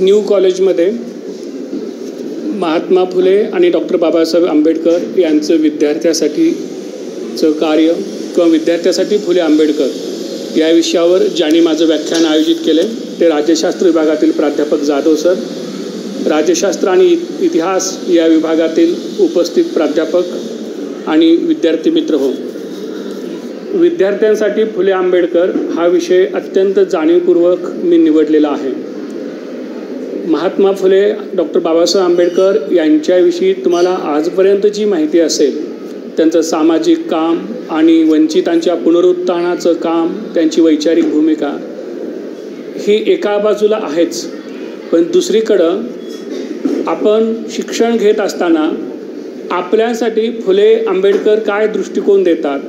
New कॉलेजमध्ये महात्मा फुले आणि doctor Babasaheb Ambedkar यांचं विद्यार्थ्यासाठीचं कार्य किंवा विद्यार्थ्यासाठी फुले आंबेडकर या विषयावर ज्यांनी माझं व्याख्यान आयोजित केले ते राज्यशास्त्र विभागातील प्राध्यापक जाधव सर, राज्यशास्त्र आणि इतिहास या विभागातील उपस्थित प्राध्यापक आणि विद्यार्थी मित्र हो. विद्यार्थ्यांसाठी फुले आंबेडकर हा विषय अत्यंत जाणीवपूर्वक मी निवडलेला आहे. महात्मा फुले डॉक्टर बाबासाहेब आंबेडकर यांच्याविषयी तुम्हाला आजपर्यंत जी माहिती असेल, त्यांचं सामाजिक काम आणि वंचितांच्या पुनरुत्थानाचं काम, त्यांची वैचारिक भूमिका ही एका बाजूला आहेच, पण दुसरीकडं आपण शिक्षण घेत असताना आपल्यासाठी फुले आंबेडकर काय दृष्टिकोन देतात,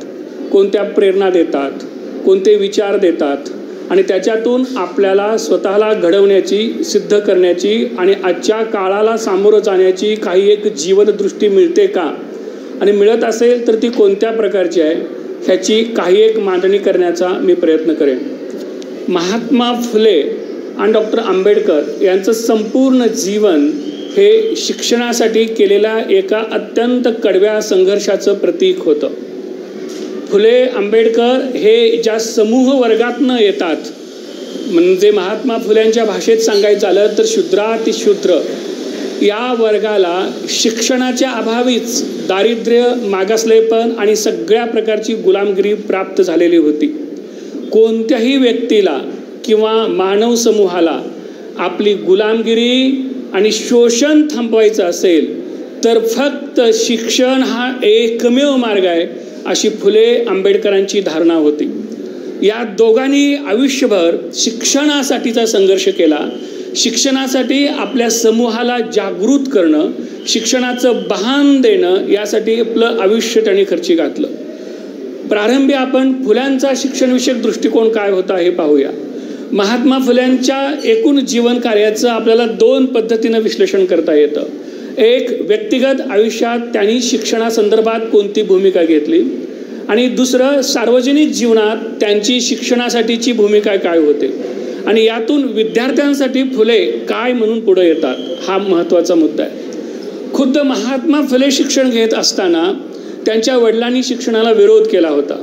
कोणत्या प्रेरणा देतात, कोणते विचार देतात आणि त्याच्यातून आपल्याला स्वतःला घडवण्याची, सिद्ध करण्याची आणि आजच्या काळाला सामोरं जाण्याची काही एक जीवनदृष्टी मिळते का, आणि मिळत असेल तर ती कोणत्या प्रकारची आहे ह्याची काही एक मांडणी करण्याचा मी प्रयत्न करेन. महात्मा फुले आणि डॉक्टर आंबेडकर यांचं संपूर्ण जीवन हे शिक्षणासाठी केलेल्या एका अत्यंत कडव्या संघर्षाचं प्रतीक होतं. फुले आंबेडकर हे ज्या समूह वर्गातनं येतात, म्हणजे महात्मा फुल्यांच्या भाषेत सांगायचं झालं तर शूद्रातिशूद्र या वर्गाला शिक्षणाच्या अभावीच दारिद्र्य, मागासलेपण आणि सगळ्या प्रकारची गुलामगिरी प्राप्त झालेली होती. कोणत्याही व्यक्तीला किंवा मानव समूहाला आपली गुलामगिरी आणि शोषण थांबवायचं असेल तर फक्त शिक्षण हा एकमेव मार्ग आहे, अशी फुले आंबेडकरांची धारणा होती. या दोघांनी आयुष्यभर शिक्षणासाठीचा संघर्ष केला. शिक्षणासाठी आपल्या समूहाला जागृत करणं, शिक्षणाचं भान देणं यासाठी आपलं आयुष्य त्यांनी खर्ची घातलं. प्रारंभी आपण फुल्यांचा शिक्षणविषयक दृष्टिकोन काय होता हे पाहूया. महात्मा फुल्यांच्या एकूण जीवन कार्याचं आपल्याला दोन पद्धतीनं विश्लेषण करता येतं. एक, व्यक्तिगत आयुष्यात त्यांनी शिक्षणासंदर्भात कोणती भूमिका घेतली, आणि दुसरं, सार्वजनिक जीवनात त्यांची शिक्षणासाठीची भूमिका काय होते, आणि यातून विद्यार्थ्यांसाठी फुले काय म्हणून पुढे येतात हा महत्त्वाचा मुद्दा आहे. खुद्द महात्मा फुले शिक्षण घेत असताना त्यांच्या वडिलांनी शिक्षणाला विरोध केला होता,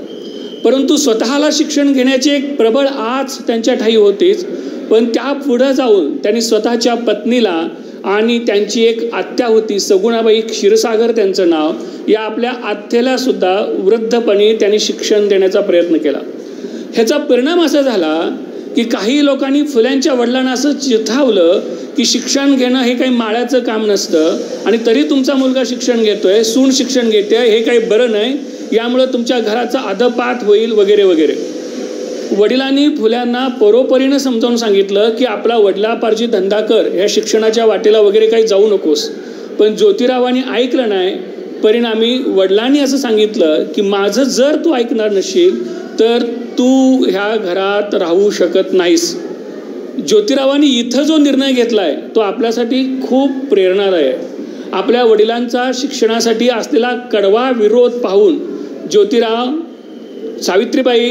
परंतु स्वतःला शिक्षण घेण्याची एक प्रबळ आच त्यांच्या ठायी होतीच. पण त्या पुढं जाऊन त्यांनी स्वतःच्या पत्नीला आणि त्यांची एक आत्या होती सगुणाबाई क्षीरसागर त्यांचं नाव, या आपल्या आत्याला सुद्धा वृद्धपणी त्यांनी शिक्षण देण्याचा प्रयत्न केला. ह्याचा परिणाम असा झाला की काही लोकांनी फुल्यांच्या वडिलांना असं चिथावलं की शिक्षण घेणं हे काही माळ्याचं काम नसतं, आणि तरी तुमचा मुलगा शिक्षण घेतोय, सून शिक्षण घेते, हे काही बरं नाही, यामुळं तुमच्या घराचा अधपात होईल वगैरे वगैरे. वडिलांनी फुल्यांना परोपरीनं समजावून सांगितलं की आपला वडिलापार्जित धंदा कर, ह्या शिक्षणाच्या वाटेला वगैरे काही जाऊ नकोस. पण ज्योतिरावांनी ऐकलं नाही. परिणामी वडिलांनी असं सांगितलं की माझं जर तू ऐकणार नशील तर तू ह्या घरात राहू शकत नाहीस. ज्योतिरावांनी इथं जो निर्णय घेतला आहे तो आपल्यासाठी खूप प्रेरणादायी आहे. आपल्या वडिलांचा शिक्षणासाठी असलेला कडवा विरोध पाहून ज्योतिराव, सावित्रीबाई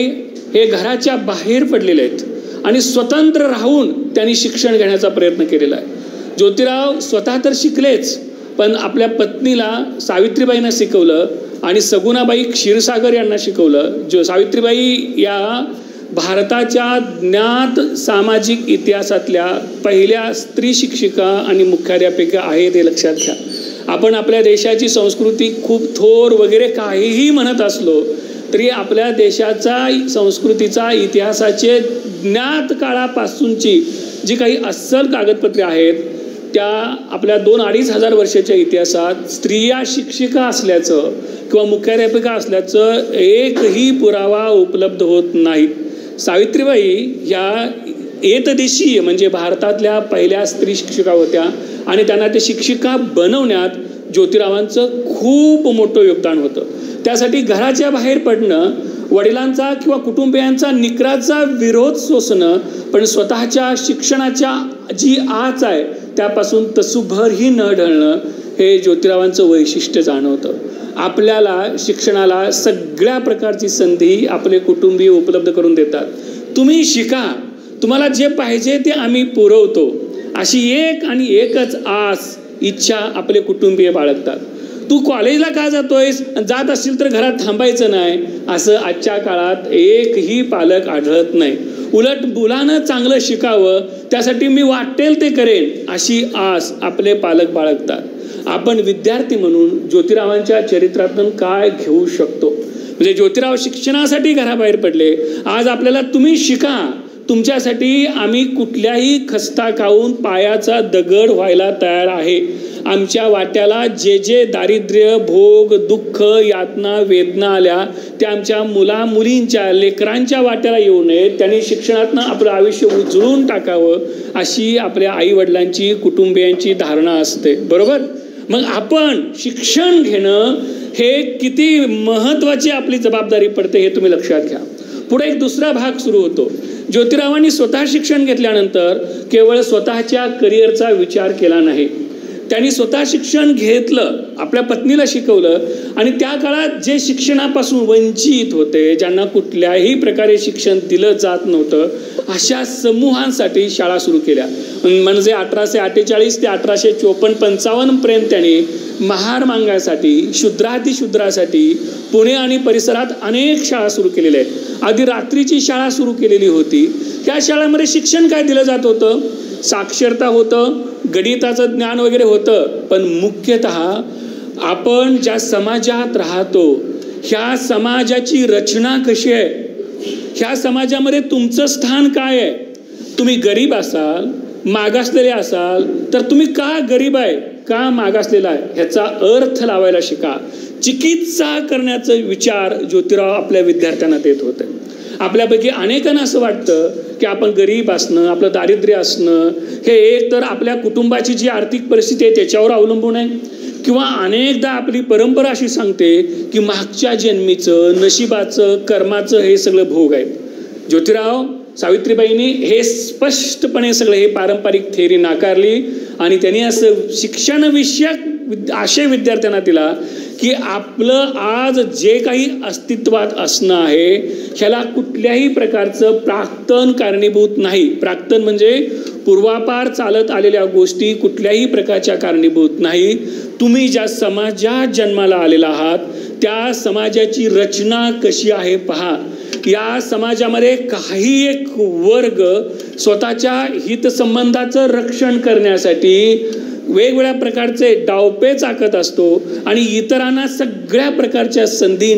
हे घराच्या बाहेर पडलेले आहेत आणि स्वतंत्र राहून त्यांनी शिक्षण घेण्याचा प्रयत्न केलेला आहे. ज्योतिराव स्वतः तर शिकलेच, पण आपल्या पत्नीला सावित्रीबाईंना शिकवलं आणि सगुणाबाई क्षीरसागर यांना शिकवलं. सावित्रीबाई या भारताच्या ज्ञात सामाजिक इतिहासातल्या पहिल्या स्त्री शिक्षिका आणि मुख्याध्यापिका आहेत, हे लक्षात घ्या. आपण आपल्या देशाची संस्कृती खूप थोर वगैरे काहीही म्हणत असलो तरी आपल्या देशाचा संस्कृतीचा इतिहासाचे ज्ञात काळापासूनची जी काही अस्सल कागदपत्रे आहेत त्या आपल्या 2-2.5 हजार वर्षाच्या इतिहासात स्त्रिया शिक्षिका असल्याचं किंवा मुख्याध्यापिका असल्याचं एकही पुरावा उपलब्ध होत नाहीत. सावित्रीबाई ह्या एकदेशीय म्हणजे भारतातल्या पहिल्या स्त्री शिक्षिका होत्या आणि त्यांना ते शिक्षिका बनवण्यात ज्योतिरावांचं खूप मोठं योगदान होतं. त्यासाठी घराच्या बाहेर पडणं, वडिलांचा किंवा कुटुंबियांचा निकराचा विरोध सोसणं, पण स्वतःच्या शिक्षणाच्या जी आच आहे त्यापासून तसूभरही न ढळणं हे ज्योतिरावांचं वैशिष्ट्य जाणवतं. आपल्याला शिक्षणाला सगळ्या प्रकारची संधी आपले कुटुंबीय उपलब्ध करून देतात. तुम्ही शिका, तुम्हाला जे पाहिजे ते आम्ही पुरवतो, अशी एक आणि एकच आस इच्छा आपले कुटुंबीय बाळगतात. तू कॉलेजला का जातोयस, जात असशील तर घरात थांबायचं नाही, असं आजच्या काळात एकही पालक आढळत नाही. उलट मुलानं चांगलं शिकावं त्यासाठी मी वाटेल ते करेन अशी आस आपले पालक बाळगतात. आपण विद्यार्थी म्हणून ज्योतिरावांच्या चरित्रातून काय घेऊ शकतो? म्हणजे ज्योतिराव शिक्षणासाठी घराबाहेर पडले. आज आपल्याला तुम्ही शिका, तुमच्यासाठी आम्ही कुठल्याही खस्ता खाऊन पायाचा दगड व्हायला तयार आहे. आमच्या वाट्याला जे जे दारिद्र्य, भोग, दुःख, यातना, वेदना आल्या त्या आमच्या मुलींच्या, लेकरांच्या वाट्याला येऊ नयेत. त्यांनी शिक्षणातनं आपलं आयुष्य उजळून टाकावं अशी आपल्या आईवडिलांची, कुटुंबियांची धारणा असते. बरोबर? मग आपण शिक्षण घेणं हे किती महत्त्वाची आपली जबाबदारी पडते हे तुम्ही लक्षात घ्या. पुढे एक दुसरा भाग सुरू होतो. ज्योतिरावांनी स्वतः शिक्षण घेतल्यानंतर केवळ स्वतःच्या करिअरचा विचार केला नाही. त्यांनी स्वतः शिक्षण घेतलं, आपल्या पत्नीला शिकवलं आणि त्या काळात जे शिक्षणापासून वंचित होते, ज्यांना कुठल्याही प्रकारे शिक्षण दिलं जात नव्हतं, अशा समूहांसाठी शाळा सुरू केल्या. म्हणजे 1848 ते 1854-55 पर्यंत त्यांनी महारमांगासाठी, शूद्रातिशूद्रासाठी पुणे आणि परिसरात अनेक शाळा सुरू केलेल्या आहेत. आधी रात्रीची शाळा सुरू केलेली होती. त्या शाळेमध्ये शिक्षण काय दिलं जात होतं? साक्षरता होतं, गणिताचं ज्ञान वगैरे होतं, पण मुख्यतः आपण ज्या समाजात राहतो ह्या समाजाची रचना कशी आहे, ह्या समाजामध्ये तुमचं स्थान काय आहे. तुम्ही गरीब असाल, मागासलेले असाल तर तुम्ही का गरीब आहे, का मागासलेला आहे ह्याचा अर्थ लावायला शिका. चिकित्सा करण्याचा विचार ज्योतिराव आपल्या विद्यार्थ्यांना देत होते. आपल्यापैकी अनेकांना असं वाटतं की आपण गरीब असणं, आपलं दारिद्र्य असणं हे एक तर आपल्या कुटुंबाची जी आर्थिक परिस्थिती आहे त्याच्यावर अवलंबून आहे, किंवा अनेकदा आपली परंपरा अशी सांगते की मागच्या जन्मीचं, नशिबाचं, कर्माचं हे सगळं भोग आहेत. ज्योतिराव सावित्रीबाईंनी हे स्पष्टपणे सगळं हे पारंपरिक थेअरी नाकारली आणि त्यांनी असं शिक्षणविषयक आशय विद्यार्थ्यांना दिला की आपलं आज जे काही अस्तित्वात असणं आहे ह्याला कुठल्याही प्रकारचं प्राक्तन कारणीभूत नाही. प्राक्तन म्हणजे पूर्वापार चालत आलेल्या गोष्टी कुठल्याही प्रकारच्या कारणीभूत नाही. तुम्ही ज्या समाजात जन्माला आलेला आहात त्या समाजाची रचना कशी आहे पहा. या समाजामध्ये काही एक वर्ग स्वतःच्या हितसंबंधाचं रक्षण करण्यासाठी वेगवेगळ्या प्रकारचे डावपेच आखत असतो आणि इतरांना सगळ्या प्रकारच्या संधी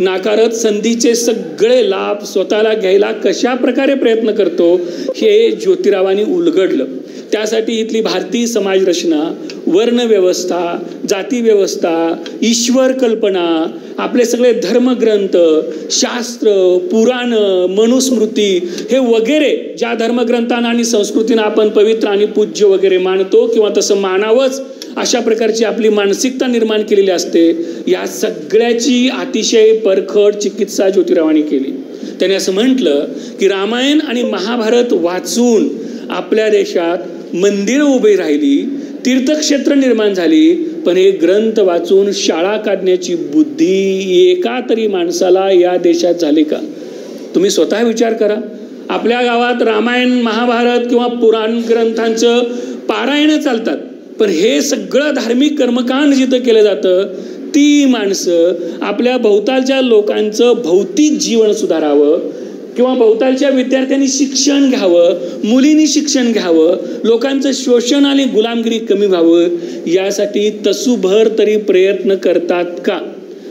नाकारत संधीचे सगळे लाभ स्वतःला घ्यायला कशा प्रकारे प्रयत्न करतो हे ज्योतिरावांनी उलगडलं. त्यासाठी इथली भारतीय समाज रचना, वर्णव्यवस्था, जाती व्यवस्था, ईश्वर कल्पना, आपले सगळे धर्मग्रंथ, शास्त्र, पुराण, मनुस्मृती हे वगैरे ज्या धर्मग्रंथांना आणि संस्कृतींना आपण पवित्र आणि पूज्य वगैरे मानतो किंवा तसं मानावंच अशा प्रकारची आपली मानसिकता निर्माण केलेली असते, या सगळ्याची अतिशय परखड चिकित्सा ज्योतिरावांनी केली. त्याने असं म्हटलं की रामायण आणि महाभारत वाचून आपल्या देशात मंदिरं उभी राहिली, तीर्थक्षेत्र निर्माण झाली, पण हे ग्रंथ वाचून शाळा काढण्याची बुद्धी एका तरी माणसाला या देशात झाली का? तुम्ही स्वतः विचार करा. आपल्या गावात रामायण, महाभारत किंवा पुराण ग्रंथांचं पारायण चालतात, पण हे सगळं धार्मिक कर्मकांड जिथं केलं जातं ती माणसं आपल्या भोवतालच्या लोकांचं भौतिक जीवन सुधारावं किंवा भोवतालच्या विद्यार्थ्यांनी शिक्षण घ्यावं, मुलींनी शिक्षण घ्यावं, लोकांचं शोषण आणि गुलामगिरी कमी व्हावं यासाठी तसूभर तरी प्रयत्न करतात का?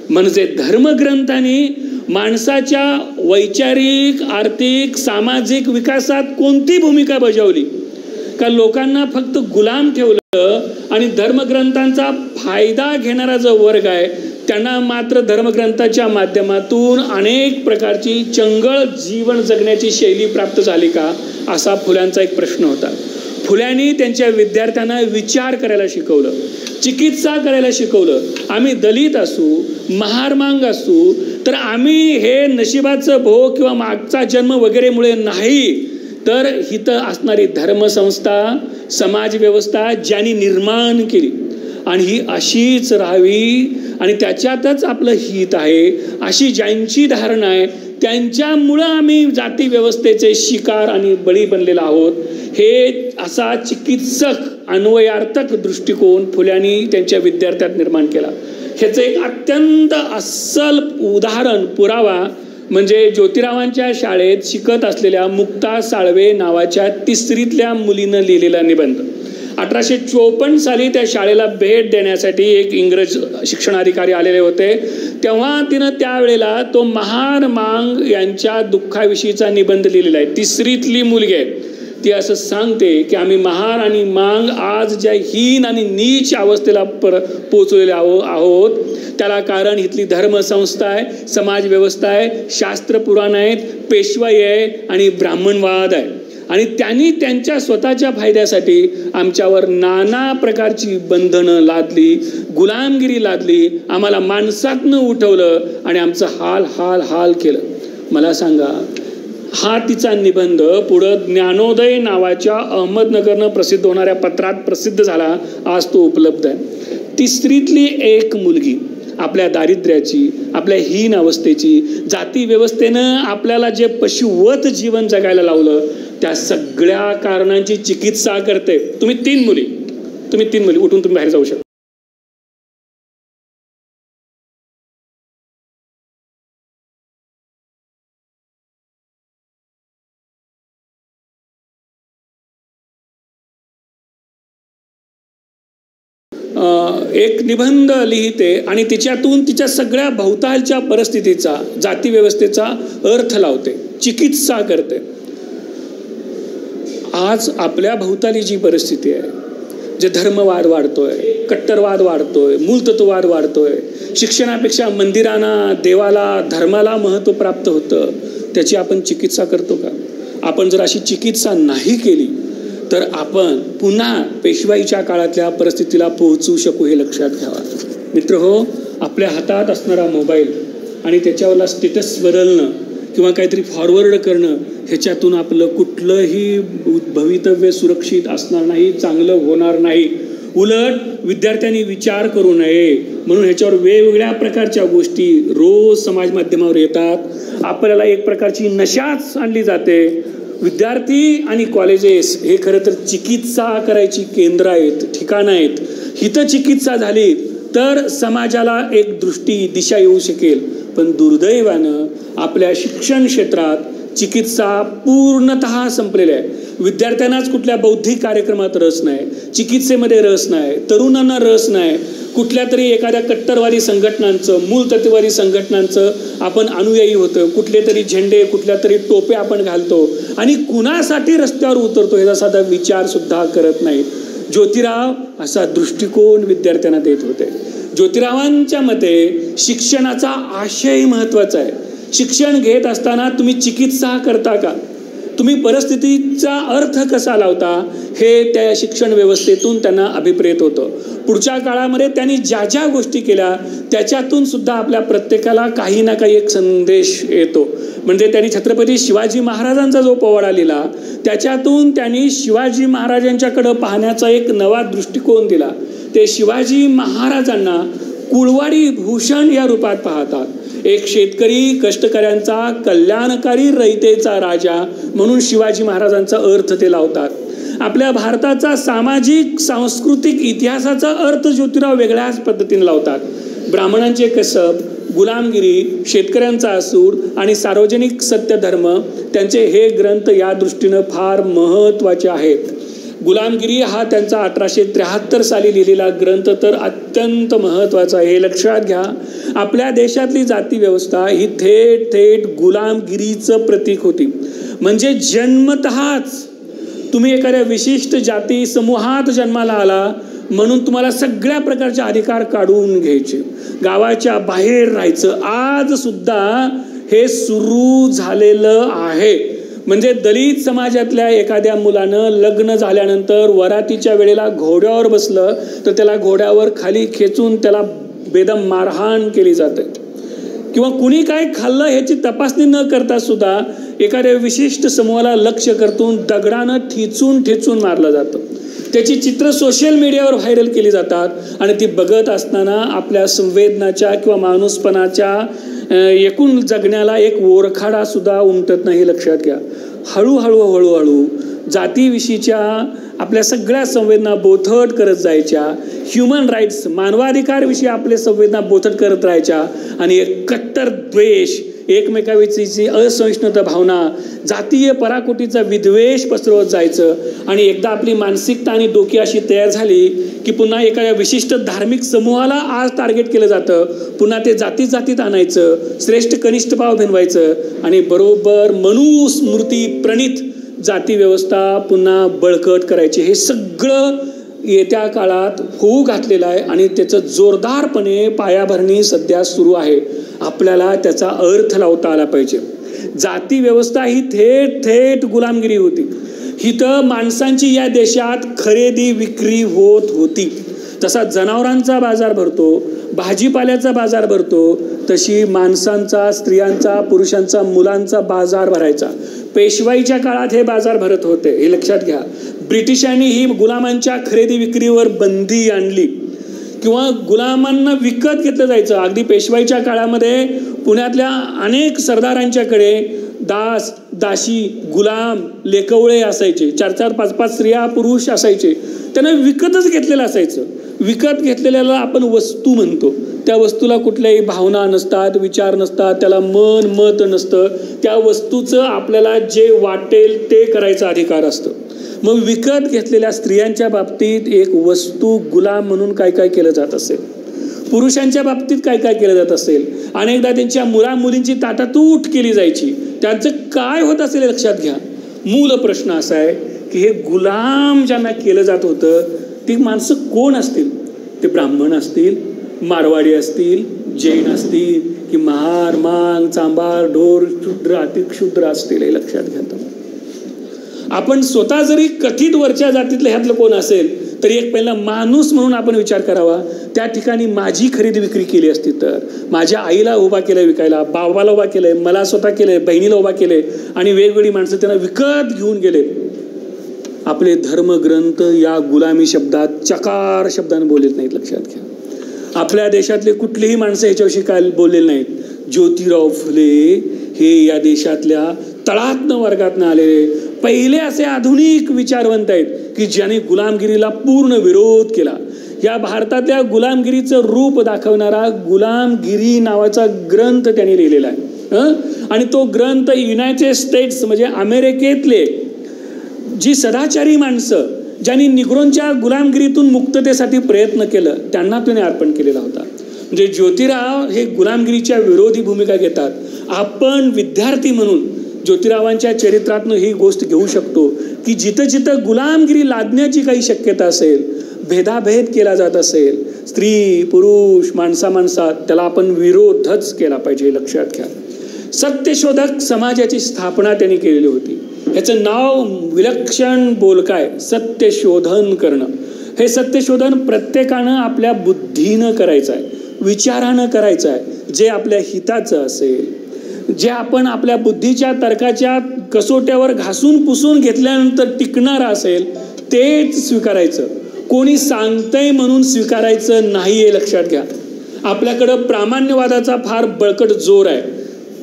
म्हणजे धर्मग्रंथांनी माणसाच्या वैचारिक, आर्थिक, सामाजिक विकासात कोणती भूमिका बजावली का? लोकांना फक्त गुलाम ठेवलं आणि धर्मग्रंथांचा फायदा घेणारा जो वर्ग आहे त्यांना मात्र धर्मग्रंथाच्या माध्यमातून अनेक प्रकारची चंगळ जीवन जगण्याची शैली प्राप्त झाली का? असा फुल्यांचा एक प्रश्न होता. फुल्यांनी त्यांच्या विद्यार्थ्यांना विचार करायला शिकवलं, चिकित्सा करायला शिकवलं. आम्ही दलित असू, महारमांग असू तर आम्ही हे नशिबाचं भोग किंवा मागचा जन्म वगैरेमुळे नाही, तर हिथं असणारी धर्मसंस्था, समाज व्यवस्था ज्यांनी निर्माण केली आणि ही अशीच राहावी आणि त्याच्यातच आपलं हित आहे अशी ज्यांची धारणा आहे त्यांच्यामुळं आम्ही जाती व्यवस्थेचे शिकार आणि बळी बनलेलो आहोत. हे असा चिकित्सक अन्वयार्थक दृष्टिकोन फुल्यांनी त्यांच्या विद्यार्थ्यात निर्माण केला. ह्याचं एक अत्यंत अस्सल उदाहरण पुरावा म्हणजे ज्योतिरावांच्या शाळेत शिकत असलेल्या मुक्ता साळवे नावाच्या 3रीतल्या मुलीनं लिहिलेला निबंध. 1854 साली त्या शाळेला भेट देण्यासाठी एक इंग्रज शिक्षणाधिकारी आलेले होते. तेव्हा तिनं त्यावेळेला तो महार मांग यांच्या दुःखाविषयीचा निबंध लिहिलेला आहे. 3रीतली मुलगी आहे ती असं सांगते की आम्ही महार आणि मांग आज ज्या हीन आणि नीच अवस्थेला पोचलेले आहोत त्याला कारण इथली धर्मसंस्था आहे, समाज व्यवस्था आहे, शास्त्र पुराण आहेत, पेशवाई आहे आणि ब्राह्मणवाद आहे. आणि त्यांनी त्यांच्या स्वतःच्या फायद्यासाठी आमच्यावर नाना प्रकारची बंधनं लादली, गुलामगिरी लादली, आम्हाला माणसातनं उठवलं आणि आमचं हाल हाल हाल केलं. मला सांगा हा तिचा निबंध पुढं ज्ञानोदय नावाच्या अहमदनगरनं प्रसिद्ध होणाऱ्या पत्रात प्रसिद्ध झाला. आज तो उपलब्ध आहे. 3रीतली एक मुलगी आपल्या दारिद्र्याची, आपल्या हीन अवस्थेची, जाती व्यवस्थेनं आपल्याला जे पशुवत जीवन जगायला लावलं त्या सगळ्या कारणांची चिकित्सा करते. तुम्ही 3 मुली उठून तुम्ही बाहेर जाऊ शकता. एक निबंध लिहिते आणि तिच्यातून तिच्या सगळ्या भोवतालच्या परिस्थितीचा, जाती व्यवस्थेचा अर्थ लावते, चिकित्सा करते. आज आपल्या भोवताली जी परिस्थिती आहे, जे धर्मवाद वाढतोय, कट्टरवाद वाढतोय, मूलतत्ववाद वाढतोय, शिक्षणापेक्षा मंदिरांना, देवाला, धर्माला महत्त्व प्राप्त होतं, त्याची आपण चिकित्सा करतो का? आपण जर अशी चिकित्सा नाही केली तर आपण पुन्हा पेशवाईच्या काळातल्या परिस्थितीला पोहोचू शकू हे लक्षात घ्यावा. मित्रहो, आपल्या हातात असणारा मोबाईल आणि त्याच्यावरला स्टेटस बदलणं किंवा काहीतरी फॉरवर्ड करणं ह्याच्यातून आपलं कुठलंही भवितव्य सुरक्षित असणार नाही, चांगलं होणार नाही. उलट विद्यार्थ्यांनी विचार करू नये म्हणून ह्याच्यावर वेगवेगळ्या प्रकारच्या गोष्टी रोज समाज माध्यमावर येतात. आपल्याला एक प्रकारची नशाच आणली जाते. विद्यार्थी आणि कॉलेजेस हे खरं तर चिकित्सा करायची केंद्र आहेत, ठिकाणं आहेत. हिथं चिकित्सा झाली तर समाजाला एक दृष्टी, दिशा येऊ शकेल. पण दुर्दैवानं आपल्या शिक्षण क्षेत्रात चिकित्सा पूर्णतः संपलेल्या आहे. विद्यार्थ्यांनाच कुठल्या बौद्धिक कार्यक्रमात रस नाही, चिकित्सेमध्ये रस नाही, तरुणांना रस नाही. कुठल्या तरी एखाद्या कट्टरवादी संघटनांचं, मूलतत्ववादी संघटनांचं आपण अनुयायी होतो, कुठले तरी झेंडे, कुठल्या तरी टोपे आपण घालतो आणि कुणासाठी रस्त्यावर उतरतो ह्याचा साधा विचार सुद्धा करत नाहीत. ज्योतिराव असा दृष्टिकोन विद्यार्थ्यांना देत होते. ज्योतिरावांच्या मते शिक्षणाचा आशय महत्त्वाचा आहे. शिक्षण घेत असताना तुम्ही चिकित्सा करता का? तुम्ही परिस्थितीचा अर्थ कसा लावता हे त्या शिक्षण व्यवस्थेतून त्यांना अभिप्रेत होतं. पुढच्या काळामध्ये त्यांनी ज्या ज्या गोष्टी केल्या त्याच्यातून सुद्धा आपल्या प्रत्येकाला काही ना काही एक संदेश येतो. म्हणजे त्यांनी छत्रपती शिवाजी महाराजांचा जो पोवाडा लिहिला त्याच्यातून त्यांनी शिवाजी महाराजांच्याकडं पाहण्याचा एक नवा दृष्टिकोन दिला. ते शिवाजी महाराजांना कुळवाडी भूषण या रूपात पाहतात. एक शेतकरी, कष्टकऱ्यांचा कल्याणकारी रयतेचा राजा म्हणून शिवाजी महाराजांचा अर्थ ते लावतात. आपल्या भारताचा सामाजिक सांस्कृतिक इतिहासाचा अर्थ ज्योतिराव वेगळ्याच पद्धतीने लावतात. ब्राह्मणांचे कसब, गुलामगिरी, शेतकऱ्यांचा असूड आणि सार्वजनिक सत्यधर्म त्यांचे हे ग्रंथ या दृष्टीनं फार महत्त्वाचे आहेत. गुलामगिरी हा त्यांचा 1873 साली लिहिलेला ग्रंथ तर अत्यंत महत्त्वाचा आहे. हे लक्षात घ्या, आपल्या देशातली जाती व्यवस्था ही थेट थेट गुलामगिरीचं प्रतीक होती. म्हणजे जन्मतःच तुम्ही एखाद्या विशिष्ट जाती समूहात जन्माला आला म्हणून तुम्हाला सगळ्या प्रकारचे अधिकार काढून घ्यायचे, गावाच्या बाहेर राहायचं. आज सुद्धा हे सुरू झालेलं आहे. म्हणजे दलित समाजातल्या एखाद्या मुलानं लग्न झाल्यानंतर वरातीच्या वेळेला घोड्यावर बसलं तर त्याला घोड्यावर खाली खेचून त्याला बेदम मारहाण केली जाते. किंवा कुणी काय खाल्लं ह्याची तपासणी न करता सुद्धा एखाद्या विशिष्ट समूहाला लक्ष्य करतून दगडानं ठेचून मारलं जातं. त्याची चित्र सोशल मीडियावर व्हायरल केली जातात आणि ती बघत असताना आपल्या संवेदनाच्या किंवा माणूसपणाच्या एकूण जगण्याला एक ओरखाडा सुद्धा उमटत नाही, लक्षात घ्या. हळूहळू जातीविषयीच्या आपल्या सगळ्या संवेदना बोथट करत जायच्या, ह्युमन राईट्स मानवाधिकारविषयी आपले संवेदना बोथट करत राहायच्या आणि एक कट्टर द्वेष, एकमेकाविषयीची असहिष्णुता भावना, जातीय पराकोटीचा विद्वेष पसरवत जायचं. आणि एकदा आपली मानसिकता आणि डोकी अशी तयार झाली की पुन्हा एखाद्या विशिष्ट धार्मिक समूहाला आज टार्गेट केलं जातं, पुन्हा ते जातीत आणायचं, श्रेष्ठ कनिष्ठ भाव बनवायचं आणि बरोबर मनुस्मृती प्रणित जाती व्यवस्था पुन्हा बळकट करायची. हे सगळं येत्या काळात होऊ घातलेलं आहे आणि त्याचं जोरदारपणे पायाभरणी सध्या सुरू आहे. आपल्याला त्याचा अर्थ लावता आला पाहिजे. जाती व्यवस्था ही थेट गुलामगिरी होती. इथं माणसांची या देशात खरेदी विक्री होत होती. जसा जनावरांचा बाजार भरतो, भाजीपाल्याचा बाजार भरतो, तशी माणसांचा, स्त्रियांचा, पुरुषांचा, मुलांचा बाजार भरायचा. पेशवाईच्या काळात हे बाजार भरत होते, हे लक्षात घ्या. ब्रिटिशांनी ही गुलामांच्या खरेदी विक्रीवर बंदी आणली किंवा गुलामांना विकत घेतलं जायचं. अगदी पेशवाईच्या काळामध्ये पुण्यातल्या अनेक सरदारांच्याकडे दास, दासी, गुलाम, लेकवळे असायचे. 4-4, 5-5 स्त्रिया, पुरुष असायचे. त्यांना विकतच घेतलेलं असायचं. विकत घेतलेल्याला आपण वस्तू म्हणतो. त्या वस्तूला कुठल्याही भावना नसतात, विचार नसतात, त्याला मन मत नसतं. त्या वस्तूचं आपल्याला जे वाटेल ते करायचा अधिकार असतं. मग विकत घेतलेल्या स्त्रियांच्या बाबतीत एक वस्तू गुलाम म्हणून काय काय केलं जात असेल, पुरुषांच्या बाबतीत काय काय केलं जात असेल. अनेकदा त्यांच्या मुलामुलींची ताटातूट केली जायची. त्यांचं काय होत असेल लक्षात घ्या. मूल प्रश्न असा आहे की हे गुलाम ज्यांना केलं जात होतं ती माणसं कोण असतील? ते ब्राह्मण असतील, मारवाडी असतील, जैन असतील की महार, मांग, चांबार, ढोर, शूद्र, अतिक्षुद्र असतील, हे लक्षात घ्या. आपण स्वतः जरी कथित वरच्या जातीतलं ह्यातलं कोण असेल तरी एक पहिला माणूस म्हणून आपण विचार करावा. त्या ठिकाणी माझी खरेदी विक्री केली असती तर माझ्या आईला उभा केलंय विकायला, बाबाला उभा केलंय, मला स्वतः केलंय, बहिणीला उभा केलंय आणि वेगवेगळी माणसं त्यांना विकत घेऊन गेले. आपले धर्मग्रंथ या गुलामी शब्दात चकार शब्दाने बोलत नाहीत, लक्षात घ्या. आपल्या देशातले कुठलीही माणसं ह्याच्याविषयी काय बोललेले नाहीत. ज्योतिराव फुले हे या देशातल्या तळातनं वर्गातनं आलेले पहिले असे आधुनिक विचारवंत आहेत की ज्यांनी गुलामगिरीला पूर्ण विरोध केला. या भारतातल्या गुलामगिरीचं रूप दाखवणारा गुलामगिरी नावाचा ग्रंथ त्यांनी लिहिलेला आहे. आणि तो ग्रंथ युनायटेड स्टेट्स म्हणजे अमेरिकेतले जी सदाचारी माणसं ज्यांनी निग्रोंच्या गुलामगिरीतून मुक्ततेसाठी प्रयत्न केलं त्यांना त्याने अर्पण केलेला होता. म्हणजे ज्योतिराव हे गुलामगिरीच्या विरोधी भूमिका घेतात. आपण विद्यार्थी म्हणून ज्योतिरावांच्या चरित्रातनं ही गोष्ट घेऊ शकतो की जिथं जिथं गुलामगिरी लादण्याची काही शक्यता असेल, भेदाभेद केला जात असेल, स्त्री पुरुष माणसात, त्याला आपण विरोधच केला पाहिजे, लक्षात घ्या. सत्यशोधक समाजाची स्थापना त्यांनी केलेली होती. याचं नाव विलक्षण बोलकाय, सत्यशोधन करणं. हे सत्यशोधन प्रत्येकानं आपल्या बुद्धीनं करायचं आहे, विचारानं करायचं आहे. जे आपल्या हिताचं असेल, जे आपण आपल्या बुद्धीच्या तर्काच्या कसोट्यावर घासून पुसून घेतल्यानंतर टिकणारं असेल तेच स्वीकारायचं. कोणी सांगतंय म्हणून स्वीकारायचं नाही, हे लक्षात घ्या. आपल्याकडं प्रामाण्यवादाचा फार बळकट जोर आहे.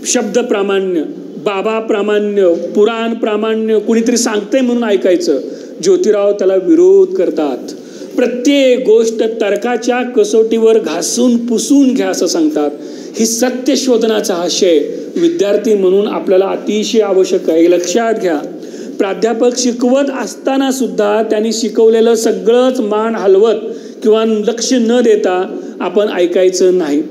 शब्द प्रामाण्य, बाबा प्रामाण्य, पुराण प्रामाण्य, कुणीतरी सांगतंय म्हणून ऐकायचं. ज्योतिराव त्याला विरोध करतात. प्रत्येक गोष्ट तर्काच्या कसोटीवर घासून पुसून घ्या असं सांगतात. ही सत्यशोधनाचा आशय विद्यार्थी म्हणून आपल्याला अतिशय आवश्यक आहे, लक्षात घ्या. प्राध्यापक शिकवत असताना सुद्धा त्यांनी शिकवलेलं सगळंच मान हलवत किंवा लक्ष न देता आपण ऐकायचं नाही.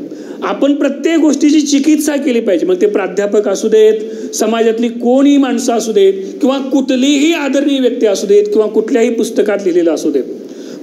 आपण प्रत्येक गोष्टीची चिकित्सा केली पाहिजे. मग ते प्राध्यापक असू देत, समाजातली कोणी माणसं असू देत किंवा कुठलीही आदरणीय व्यक्ती असू देत किंवा कुठल्याही पुस्तकात लिहिलेलं असू देत.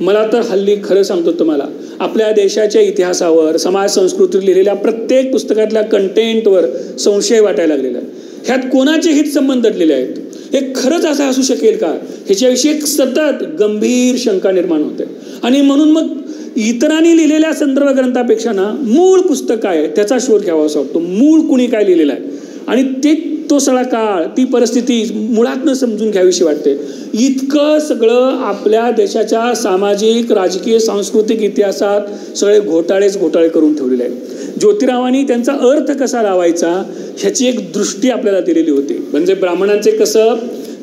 मला तर हल्ली खरं सांगतो तुम्हाला, आपल्या देशाच्या इतिहासावर, समाज संस्कृतीवर लिहिलेल्या प्रत्येक पुस्तकातल्या कंटेंटवर संशय वाटायला लागलेला आहे. ह्यात कोणाचे हितसंबंध दडलेले आहेत? हे खरंच असं असू शकेल का? ह्याच्याविषयी सतत गंभीर शंका निर्माण होते. आणि म्हणून मग इतरांनी लिहिलेल्या संदर्भ ग्रंथापेक्षा ना मूळ पुस्तक काय आहे त्याचा शोध घ्यावा असं वाटतो. मूळ कुणी काय लिहिलेलं आहे आणि ते तो सगळा काळ, ती परिस्थिती मुळातनं समजून घ्यावीशी वाटते. इतकं सगळं आपल्या देशाच्या सामाजिक, राजकीय, सांस्कृतिक इतिहासात सगळे घोटाळे करून ठेवलेले आहेत. ज्योतिरावांनी त्यांचा अर्थ कसा लावायचा ह्याची एक दृष्टी आपल्याला दिलेली होती. म्हणजे ब्राह्मणांचे कसं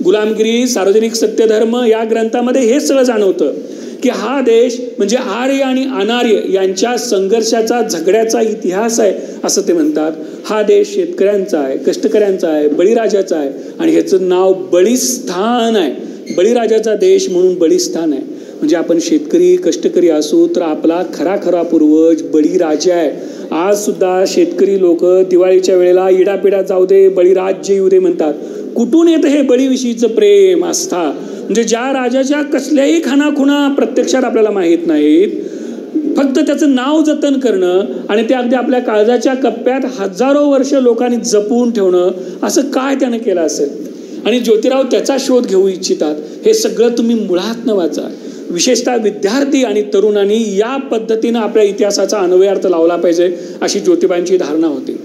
गुलामगिरी, सार्वजनिक सत्यधर्म या ग्रंथामध्ये हे सगळं जाणवतं की हा देश म्हणजे आर्य आणि अनार्य यांच्या संघर्षाचा, झगड्याचा इतिहास आहे असं ते म्हणतात. हा देश शेतकऱ्यांचा आहे, कष्टकऱ्यांचा आहे, बळीराजाचा आहे आणि ह्याचं नाव बळीस्थान आहे. बळीराजाचा देश म्हणून बळीस्थान आहे. म्हणजे आपण शेतकरी, कष्टकरी असू तर आपला खरा पूर्वज बळीराजा आहे. आज सुद्धा शेतकरी लोक दिवाळीच्या वेळेला इडापिडा जाऊ दे, बळीराज्य येऊ दे म्हणतात. कुठून येतं हे बळीविषयीचं प्रेम, आस्था? म्हणजे ज्या राजाच्या कसल्याही खानाखुणा प्रत्यक्षात आपल्याला माहीत नाहीत, फक्त त्याचं नाव जतन करणं आणि ते अगदी आपल्या काळजाच्या कप्प्यात हजारो वर्ष लोकांनी जपून ठेवणं, असं काय त्यानं केलं असेल? आणि ज्योतिराव त्याचा शोध घेऊ इच्छितात. हे सगळं तुम्ही मुळातनं वाचा. विशेषतः विद्यार्थी आणि तरुणांनी या पद्धतीनं आपल्या इतिहासाचा अन्वयार्थ लावला पाहिजे अशी ज्योतिबांची धारणा होती.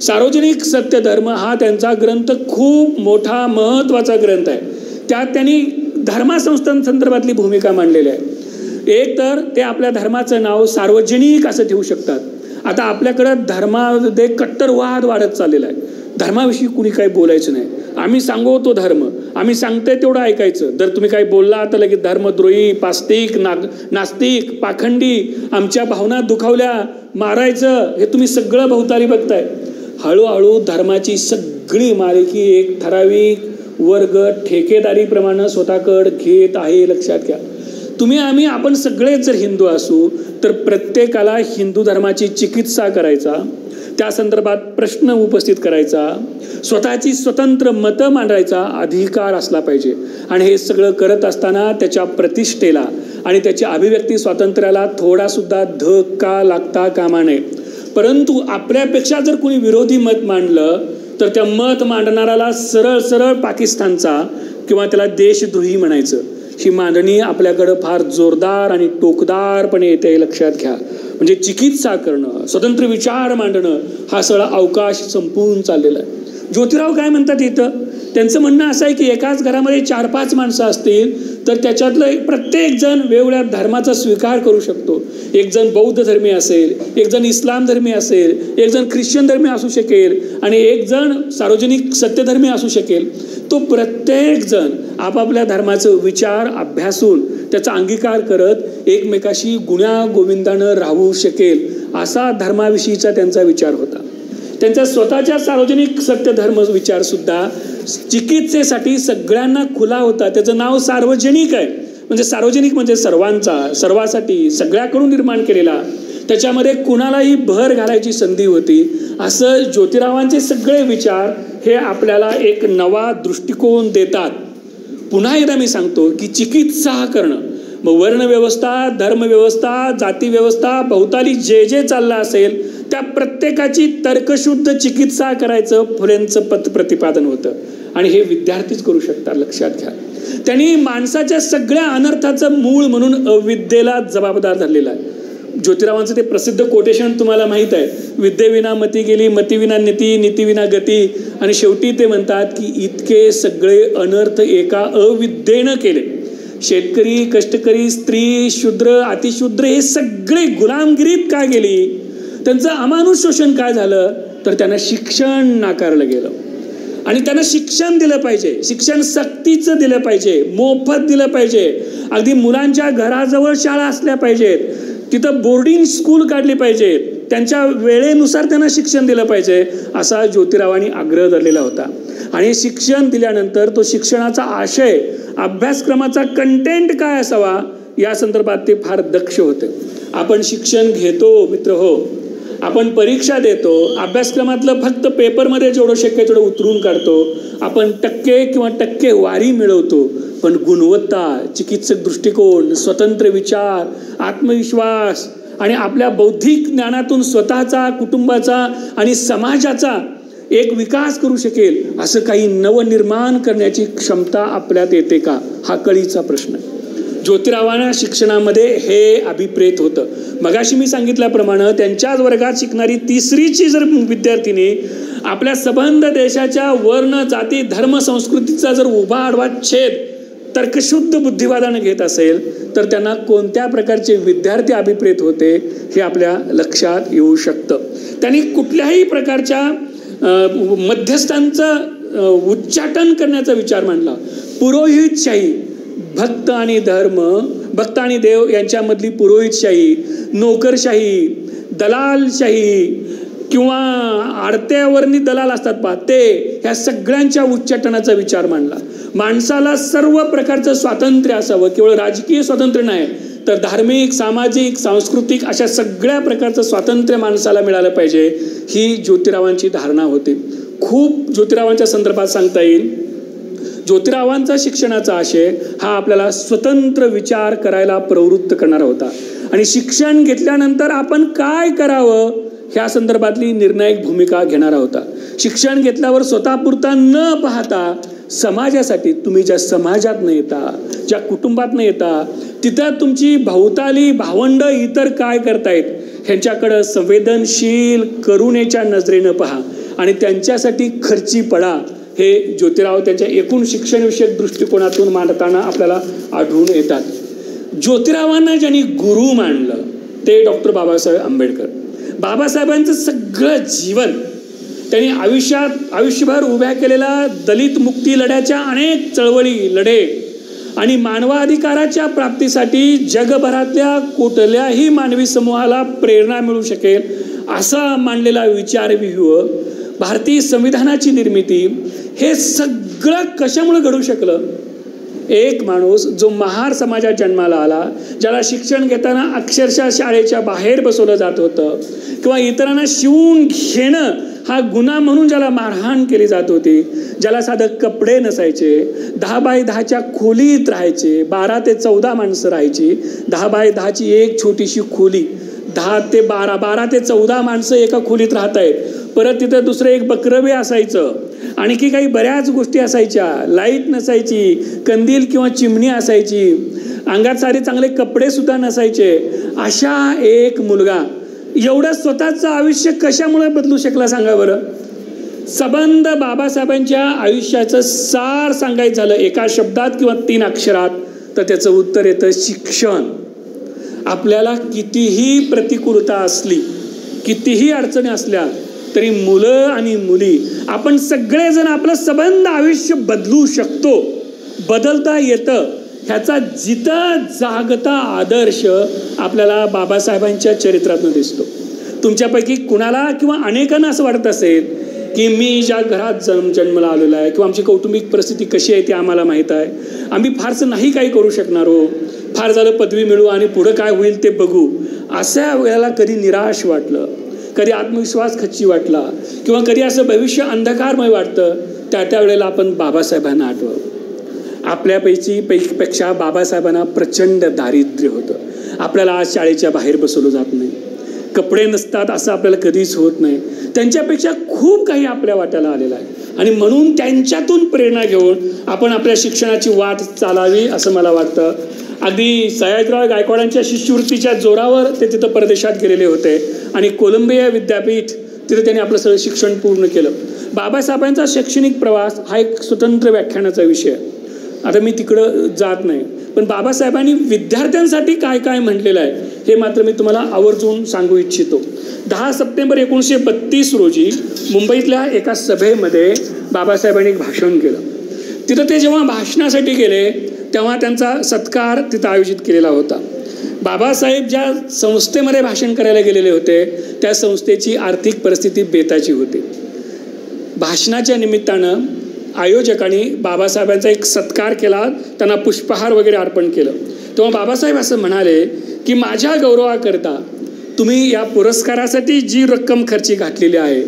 सार्वजनिक सत्यधर्म हा त्यांचा ग्रंथ खूप मोठा महत्त्वाचा ग्रंथ आहे. त्यात त्यांनी धर्मसंस्थांसंदर्भातली भूमिका मांडलेली आहे. एक तर ते आपल्या धर्माचं नाव सार्वजनिक असं ठेवू शकतात. आता आपल्याकडं धर्मामध्ये कट्टरवाद वाढत चाललेला आहे. धर्माविषयी कुणी काही बोलायचं नाही. आम्ही सांगू तो धर्म, आम्ही सांगतोय तेवढं ऐकायचं. जर तुम्ही काही बोलला तर लगेच धर्मद्रोही, पास्तिक, नास्तिक, पाखंडी, आमच्या भावना दुखावल्या, मारायचं, हे तुम्ही सगळं भोवताली बघताय. हळूहळू धर्माची सगळी मालकी एक ठराविक वर्ग ठेकेदारीप्रमाणे स्वतःकडे घेत आहे. लक्षात घ्या. आपण सगळेच जर हिंदू असू तर प्रत्येकाला हिंदू धर्माची चिकित्सा करायचा, त्या संदर्भात प्रश्न उपस्थित करायचा, स्वतःची स्वतंत्र मतं मांडायचा अधिकार असला पाहिजे. आणि हे सगळं करत असताना त्याच्या प्रतिष्ठेला आणि त्याच्या अभिव्यक्ती स्वातंत्र्याला थोडासुद्धा धक्का लागता कामा नये. परंतु आपल्यापेक्षा जर कोणी विरोधी मत मांडलं तर त्या मत मांडणाऱ्याला सरळ पाकिस्तानचा किंवा त्याला देशद्रोही म्हणायचं. ही मांडणी आपल्याकडं फार जोरदार आणि टोकदारपणे येते, हे लक्षात घ्या. म्हणजे चिकित्सा करणं, स्वतंत्र विचार मांडणं हा सगळा अवकाश संपून चाललेला आहे. ज्योतिराव काय म्हणतात इथं? त्यांचं म्हणणं असं आहे की एकाच घरामध्ये 4-5 माणसं असतील तर त्याच्यातलं प्रत्येक जण वेगवेगळ्या धर्माचा स्वीकार करू शकतो. एक जण बौद्ध धर्मी असेल, एक जण इस्लाम धर्मी असेल, एक जण ख्रिश्चन धर्मी असू शकेल आणि एक जण सार्वजनिक सत्यधर्मी असू शकेल. तो प्रत्येक जण आपापल्या धर्माचं विचार अभ्यासून त्याचा अंगीकार करत एकमेकाशी गुण्यागोविंदानं राहू शकेल असा धर्माविषयीचा त्यांचा विचार होता. त्यांचा स्वतःच्या सार्वजनिक सत्यधर्म विचार सुद्धा चिकित्सेसाठी सगळ्यांना खुला होता. त्याचं नाव सार्वजनिक आहे. म्हणजे सार्वजनिक म्हणजे सर्वांचा, सर्वासाठी, सगळ्याकडून निर्माण केलेला. त्याच्यामध्ये कुणालाही भर घालायची संधी होती. असं ज्योतिरावांचे सगळे विचार हे आपल्याला एक नवा दृष्टिकोन देतात. पुन्हा एकदा मी सांगतो की चिकित्सा करणं, मग वर्णव्यवस्था, धर्मव्यवस्था, जातीव्यवस्था, भोवताली जे चाललं असेल त्या प्रत्येकाची तर्कशुद्ध चिकित्सा करायचं फुलेंचं प्रतिपादन होतं. आणि हे विद्यार्थीच करू शकतात. लक्षात घ्या. त्यांनी माणसाच्या सगळ्या अनर्थाचं मूळ म्हणून अविद्येला जबाबदार धरलेला आहे. ज्योतिरावांचं ते प्रसिद्ध कोटेशन तुम्हाला माहीत आहे, विद्येविना मती गेली, मतीविना नीती, नीतीविना गती. आणि शेवटी ते म्हणतात की इतके सगळे अनर्थ एका अविद्येनं केले. शेतकरी, कष्टकरी, स्त्री, शूद्र, अतिशूद्र हे सगळे गुलामगिरीत का गेली? त्यांचं अमानुष शोषण काय झालं? तर त्यांना शिक्षण नाकारलं गेलं. आणि त्यांना शिक्षण दिलं पाहिजे, शिक्षण सक्तीचं दिलं पाहिजे, मोफत दिलं पाहिजे. अगदी मुलांच्या घराजवळ शाळा असल्या पाहिजेत, तिथं बोर्डिंग स्कूल काढली पाहिजेत, त्यांच्या वेळेनुसार त्यांना शिक्षण दिलं पाहिजे असा ज्योतिरावांनी आग्रह धरलेला होता. आणि शिक्षण दिल्यानंतर तो शिक्षणाचा आशय, अभ्यासक्रमाचा कंटेंट काय असावा या संदर्भात ते फार दक्ष होते. आपण शिक्षण घेतो मित्र हो, आपण परीक्षा देतो, अभ्यासक्रमातलं फक्त पेपरमध्ये जेवढं शक्य तेवढं उतरून काढतो, आपण टक्के किंवा टक्केवारी मिळवतो. पण गुणवत्ता, चिकित्सक दृष्टिकोन, स्वतंत्र विचार, आत्मविश्वास आणि आपल्या बौद्धिक ज्ञानातून स्वतःचा, कुटुंबाचा आणि समाजाचा एक विकास करू शकेल असं काही नवनिर्माण करण्याची क्षमता आपल्यात येते का? हा कळीचा प्रश्न आहे. ज्योतिरावांना शिक्षणामध्ये हे अभिप्रेत होतं. मगाशी मी सांगितल्याप्रमाणे त्यांच्याच वर्गात शिकणारी तिसरीची जर विद्यार्थिनी आपल्या सबंध देशाच्या वर्ण जाती धर्म संस्कृतीचा जर उभा आडवा छेद तर्कशुद्ध बुद्धिवादाने घेत असेल तर त्यांना कोणत्या प्रकारचे विद्यार्थी अभिप्रेत होते हे आपल्या लक्षात येऊ शकतं. त्यांनी कुठल्याही प्रकारच्या मध्यस्थांचं उच्चाटन करण्याचा विचार मांडला. पुरोहितशाही, भक्त आणि धर्म, भक्त आणि देव यांच्यामधली पुरोहितशाही, नोकरशाही, दलालशाही किंवा आडत्यावरणी दलाल असतात पहा ते, ह्या सगळ्यांच्या उच्चाटनाचा विचार मांडला. माणसाला सर्व प्रकारचं स्वातंत्र्य असावं, केवळ राजकीय स्वातंत्र्य नाही तर धार्मिक, सामाजिक, सांस्कृतिक अशा सगळ्या प्रकारचं स्वातंत्र्य माणसाला मिळालं पाहिजे, ही ज्योतिरावांची धारणा होती. खूप ज्योतिरावांच्या संदर्भात सांगता येईल. ज्योतिरावांचा शिक्षणाचा आशय हा आपल्याला स्वतंत्र विचार करायला प्रवृत्त करणारा होता आणि शिक्षण घेतल्यानंतर आपण काय करावं ह्या संदर्भातली निर्णायक भूमिका घेणारा होता. शिक्षण घेतल्यावर स्वतःपुरता न पाहता समाजासाठी, तुम्ही ज्या समाजात न येता, ज्या कुटुंबात न येता, तिथं तुमची भोवताली भावंड इतर काय करतायत ह्यांच्याकडं संवेदनशील करुणेच्या नजरेनं पहा आणि त्यांच्यासाठी खर्ची पडा, हे ज्योतिराव त्यांच्या एकूण शिक्षणविषयक दृष्टिकोनातून मांडताना आपल्याला आढळून येतात. ज्योतिरावांना ज्यांनी गुरु मानलं ते डॉक्टर बाबासाहेब आंबेडकर. बाबासाहेबांचं सगळं जीवन त्यांनी आयुष्यभर उभ्या केलेल्या दलित मुक्ती लढ्याच्या अनेक चळवळी, लढे आणि मानवाधिकाराच्या प्राप्तीसाठी जगभरातल्या कुठल्याही मानवी समूहाला प्रेरणा मिळू शकेल असा मांडलेला विचारव्यूह, भारतीय संविधानाची निर्मिती, हे सगळं कशामुळे घडू शकलं? एक माणूस जो महार समाजात जन्माला आला, ज्याला शिक्षण घेताना अक्षरशः शाळेच्या बाहेर बसवलं जात होतं किंवा इतरांना शिवून घेणं हा गुन्हा म्हणून ज्याला मारहाण केली जात होती, ज्याला साधं कपडे नसायचे, 10 बाय 10च्या खोलीत राहायचे, 12 ते 14 माणसं राहायची, 10 बाय 10ची एक छोटीशी खोली, 10 ते 12, 12 ते 14 माणसं एका खोलीत राहत आहेत. परत तिथं दुसरं एक बकरबे असायचं, आणखी काही बऱ्याच गोष्टी असायच्या, लाईट नसायची, कंदील किंवा चिमणी असायची, अंगात सारे चांगले कपडे सुद्धा नसायचे. अशा एक मुलगा एवढं स्वतःचं आयुष्य कशामुळे बदलू शकला सांगा बरं? सबंध बाबासाहेबांच्या आयुष्याचं सार सांगायचं झालं एका शब्दात किंवा 3 अक्षरात तर त्याचं उत्तर येतं शिक्षण. आपल्याला कितीही प्रतिकूलता असली, कितीही अडचणी असल्या तरी मुलं आणि मुली आपण सगळेजण आपलं सबंध आयुष्य बदलू शकतो, बदलता येतं, ह्याचा जिथं जागता आदर्श आपल्याला बाबासाहेबांच्या चरित्रातून दिसतो. तुमच्यापैकी कुणाला किंवा अनेकांना असं वाटत असेल की मी ज्या घरात जन्माला आलेला आहे किंवा आमची कौटुंबिक परिस्थिती कशी आहे ती आम्हाला माहीत आहे, आम्ही फारसं नाही काही करू शकणार हो, फार झालं पदवी मिळू आणि पुढं काय होईल ते बघू, अशा वेळेला कधी निराश वाटलं, कधी आत्मविश्वास खच्ची वाटला किंवा कधी असं भविष्य अंधकारमय वाटतं, त्या वेळेला आपण बाबासाहेबांना आठवं. आपल्यापेक्षा बाबासाहेबांना प्रचंड दारिद्र्य होतं. आपल्याला आज शाळेच्या बाहेर बसवलं जात नाही, कपडे नसतात असं आपल्याला कधीच होत नाही. त्यांच्यापेक्षा खूप काही आपल्या वाट्याला आलेलं आहे आणि म्हणून त्यांच्यातून प्रेरणा घेऊन आपण आपल्या शिक्षणाची वाट चालावी असं मला वाटतं. अगदी सयाजीराव गायकवाडांच्या शिष्यवृत्तीच्या जोरावर ते तिथं परदेशात गेलेले होते आणि कोलंबिया विद्यापीठ तिथे त्यांनी आपलं सगळं शिक्षण पूर्ण केलं. बाबासाहेबांचा शैक्षणिक प्रवास हा एक स्वतंत्र व्याख्यानाचा विषय आहे. आता मी तिकडं जात नाही, पण बाबासाहेबांनी विद्यार्थ्यांसाठी काय काय म्हटलेलं आहे हे मात्र मी तुम्हाला आवर्जून सांगू इच्छितो. 10 सप्टेंबर 1932 रोजी मुंबईतल्या एका सभेमध्ये बाबासाहेबांनी एक भाषण केलं. तिथं ते जेव्हा भाषणासाठी गेले तेव्हा त्यांचा सत्कार तिथं आयोजित केलेला होता. बाबासाहेब ज्या संस्थेमध्ये भाषण करायला गेलेले होते त्या संस्थेची आर्थिक परिस्थिती बेताची होती. भाषणाच्या निमित्तानं आयोजकांनी बाबासाहेबांचा एक सत्कार केला, त्यांना पुष्पहार वगैरे अर्पण केलं. तेव्हा बाबासाहेब असं म्हणाले की माझ्या गौरवाकरता तुम्ही या पुरस्कारासाठी जी रक्कम खर्ची घातलेली आहे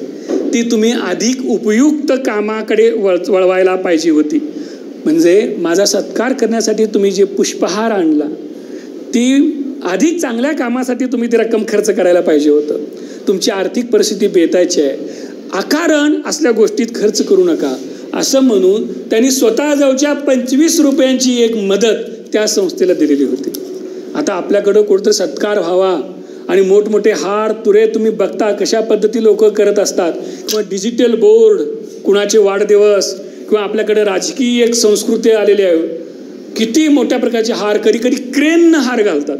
ती तुम्ही अधिक उपयुक्त कामाकडे वळवायला पाहिजे होती. म्हणजे माझा सत्कार करण्यासाठी तुम्ही जे पुष्पहार आणला ती अधिक चांगल्या कामासाठी तुम्ही ती रक्कम खर्च करायला पाहिजे होतं. तुमची आर्थिक परिस्थिती बेतायची आहे, अकारण असल्या गोष्टीत खर्च करू नका असं म्हणून त्यांनी स्वतःजवळच्या 25 रुपयांची एक मदत त्या संस्थेला दिलेली होती. आता आपल्याकडं कुठंतरी सत्कार व्हावा आणि मोठमोठे हार तुरे तुम्ही बघता कशा पद्धती लोक करत असतात, किंवा डिजिटल बोर्ड, कुणाचे वाढदिवस, किंवा आपल्याकडे राजकीय एक संस्कृती आलेली आहे, किती मोठ्या प्रकारचे हार, कधी कधी क्रेननं हार घालतात.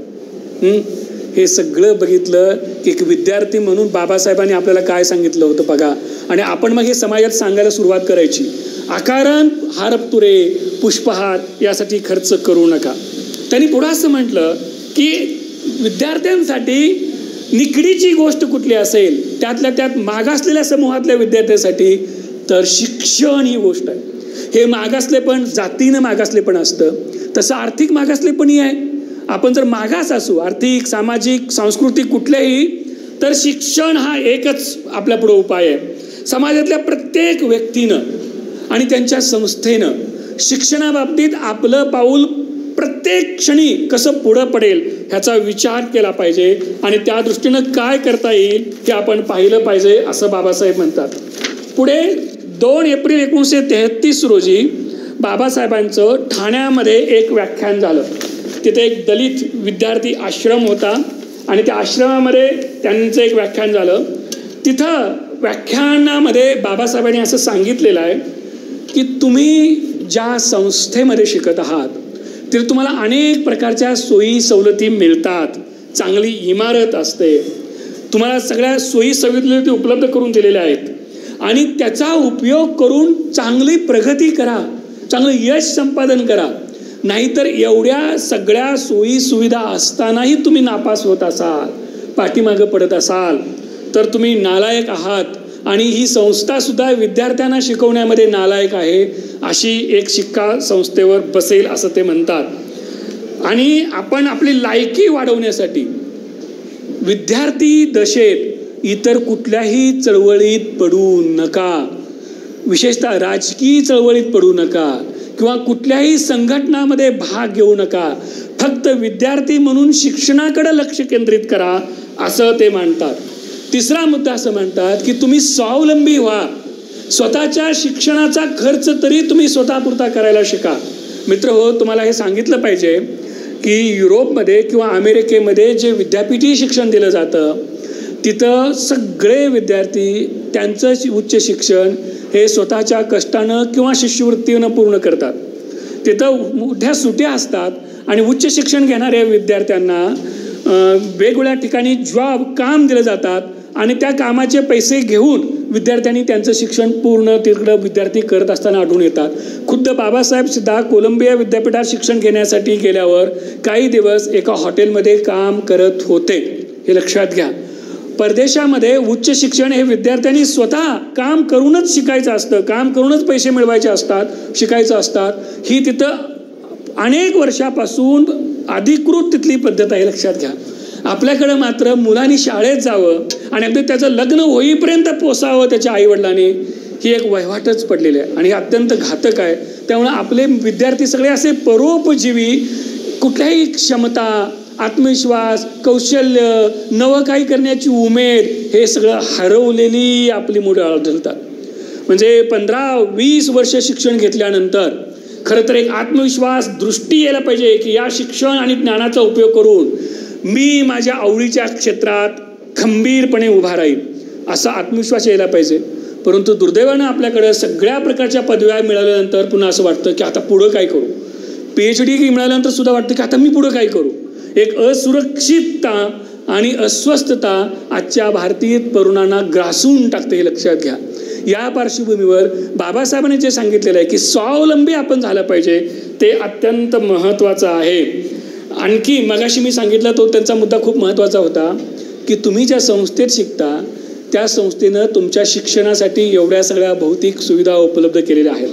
हे सगळं बघितलं की एक विद्यार्थी म्हणून बाबासाहेबांनी आपल्याला काय सांगितलं होतं बघा, आणि आपण मग हे समाजात सांगायला सुरुवात करायची. आकारण हारतुरे पुष्पहार यासाठी खर्च करू नका. त्यांनी पुढं असं म्हटलं की विद्यार्थ्यांसाठी निकडीची गोष्ट कुठली असेल, त्यातल्या त्यात मागासलेल्या समूहातल्या विद्यार्थ्यांसाठी तर शिक्षण ही गोष्ट आहे. हे मागासलेपण जातीनं मागासलेपण असतं, तसं आर्थिक मागासलेपणही आहे. आपण जर मागास असू आर्थिक, सामाजिक, सांस्कृतिक कुठल्याही, तर शिक्षण हा एकच आपल्यापुढे उपाय आहे. समाजातल्या प्रत्येक व्यक्तीनं आणि त्यांच्या संस्थेनं शिक्षणाबाबतीत आपलं पाऊल प्रत्येक क्षणी कसं पुढं पडेल ह्याचा विचार केला पाहिजे, आणि त्या दृष्टीनं काय करता येईल हे आपण पाहिलं पाहिजे असं बाबासाहेब म्हणतात. पुढे 2 एप्रिल 1933 रोजी बाबासाहेबांचं ठाण्यामध्ये एक व्याख्यान झालं. तिथे एक दलित विद्यार्थी आश्रम होता आणि त्या आश्रमामध्ये त्यांचं एक व्याख्यान झालं. तिथं व्याख्यानामध्ये बाबासाहेबांनी असं सांगितलेलं आहे की तुम्ही ज्या संस्थेमध्ये शिकत आहात तिथे तुम्हाला अनेक प्रकारच्या सोयी सवलती मिळतात, चांगली इमारत असते, तुम्हाला सगळ्या सोयी सवलती उपलब्ध करून दिलेल्या आहेत, आणि त्याचा उपयोग करून चांगली प्रगती करा, चांगलं यश संपादन करा. नाहीतर एवढ्या सगळ्या सोयी सुविधा असतानाही तुम्ही नापास होत असाल, पाठीमागं पडत असाल, तर तुम्ही नालायक आहात, आणि ही संस्थासुद्धा विद्यार्थ्यांना शिकवण्यामध्ये नालायक आहे अशी एक शिक्का संस्थेवर बसेल असं ते म्हणतात. आणि आपण आपली लायकी वाढवण्यासाठी विद्यार्थी दशेत इतर कुठल्याही चळवळीत पडू नका, विशेषतः राजकीय चळवळीत पडू नका, किंवा कुठल्याही संघटनामध्ये भाग घेऊ नका. फक्त विद्यार्थी म्हणून शिक्षणाकडे लक्ष केंद्रित करा असं ते मानतात. तिसरा मुद्दा असं म्हणतात की तुम्ही स्वावलंबी व्हा, स्वतःच्या शिक्षणाचा खर्च तरी तुम्ही स्वतःपुरता करायला शिका. मित्र हो, तुम्हाला हे सांगितलं पाहिजे की युरोपमध्ये किंवा अमेरिकेमध्ये जे विद्यापीठी शिक्षण दिलं जातं तिथं सगळे विद्यार्थी त्यांचं उच्च शिक्षण हे स्वतःच्या कष्टानं किंवा शिष्यवृत्तीनं पूर्ण करतात. तिथं मोठ्या सुट्या असतात आणि उच्च शिक्षण घेणाऱ्या विद्यार्थ्यांना वेगवेगळ्या ठिकाणी काम दिलं जातात, आणि त्या कामाचे पैसे घेऊन विद्यार्थ्यांनी त्यांचं शिक्षण पूर्ण तिकडं विद्यार्थी करत असताना आढळून येतात. खुद्द बाबासाहेब सुद्धा कोलंबिया विद्यापीठात शिक्षण घेण्यासाठी गेल्यावर काही दिवस एका हॉटेलमध्ये काम करत होते. हे लक्षात घ्या. परदेशामध्ये उच्च शिक्षण हे विद्यार्थ्यांनी स्वतः काम करूनच शिकायचं असतं, काम करूनच पैसे मिळवायचे असतात, शिकायचं असतात. ही तिथं अनेक वर्षापासून अधिकृत तिथली पद्धत आहे, लक्षात घ्या. आपल्याकडं मात्र मुलांनी शाळेत जावं आणि अगदी त्याचं लग्न होईपर्यंत पोसावं त्याच्या आईवडिलांनी, ही एक वहिवाटच पडलेली आहे आणि हे अत्यंत घातक आहे. त्यामुळे आपले विद्यार्थी सगळे असे परोपजीवी, कुठल्याही क्षमता, आत्मविश्वास, कौशल्य, नवं काही करण्याची उमेद हे सगळं हरवलेली आपली मुलं आढळतात. म्हणजे 15-20 वर्ष शिक्षण घेतल्यानंतर खरं तर एक आत्मविश्वास, दृष्टी यायला पाहिजे की या शिक्षण आणि ज्ञानाचा उपयोग करून मी माझ्या आवडीच्या क्षेत्रात खंबीरपणे उभा राहील असा आत्मविश्वास यायला पाहिजे. परंतु दुर्दैवानं आपल्याकडं सगळ्या प्रकारच्या पदव्या मिळाल्यानंतर पुन्हा असं वाटतं की आता पुढं काय करू. PhD मिळाल्यानंतर सुद्धा वाटतं की आता मी पुढं काय करू. एक असुरक्षितता आणि अस्वस्थता आजच्या भारतीय तरुणांना ग्रासून टाकते, हे लक्षात घ्या. या पार्श्वभूमीवर बाबासाहेबांनी जे सांगितलेलं आहे की स्वावलंबी आपण झालं पाहिजे ते अत्यंत महत्त्वाचं आहे. आणखी मगाशी मी सांगितलं तो त्यांचा मुद्दा खूप महत्त्वाचा होता की तुम्ही ज्या संस्थेत शिकता त्या संस्थेनं तुमच्या शिक्षणासाठी एवढ्या सगळ्या भौतिक सुविधा उपलब्ध केलेल्या आहेत.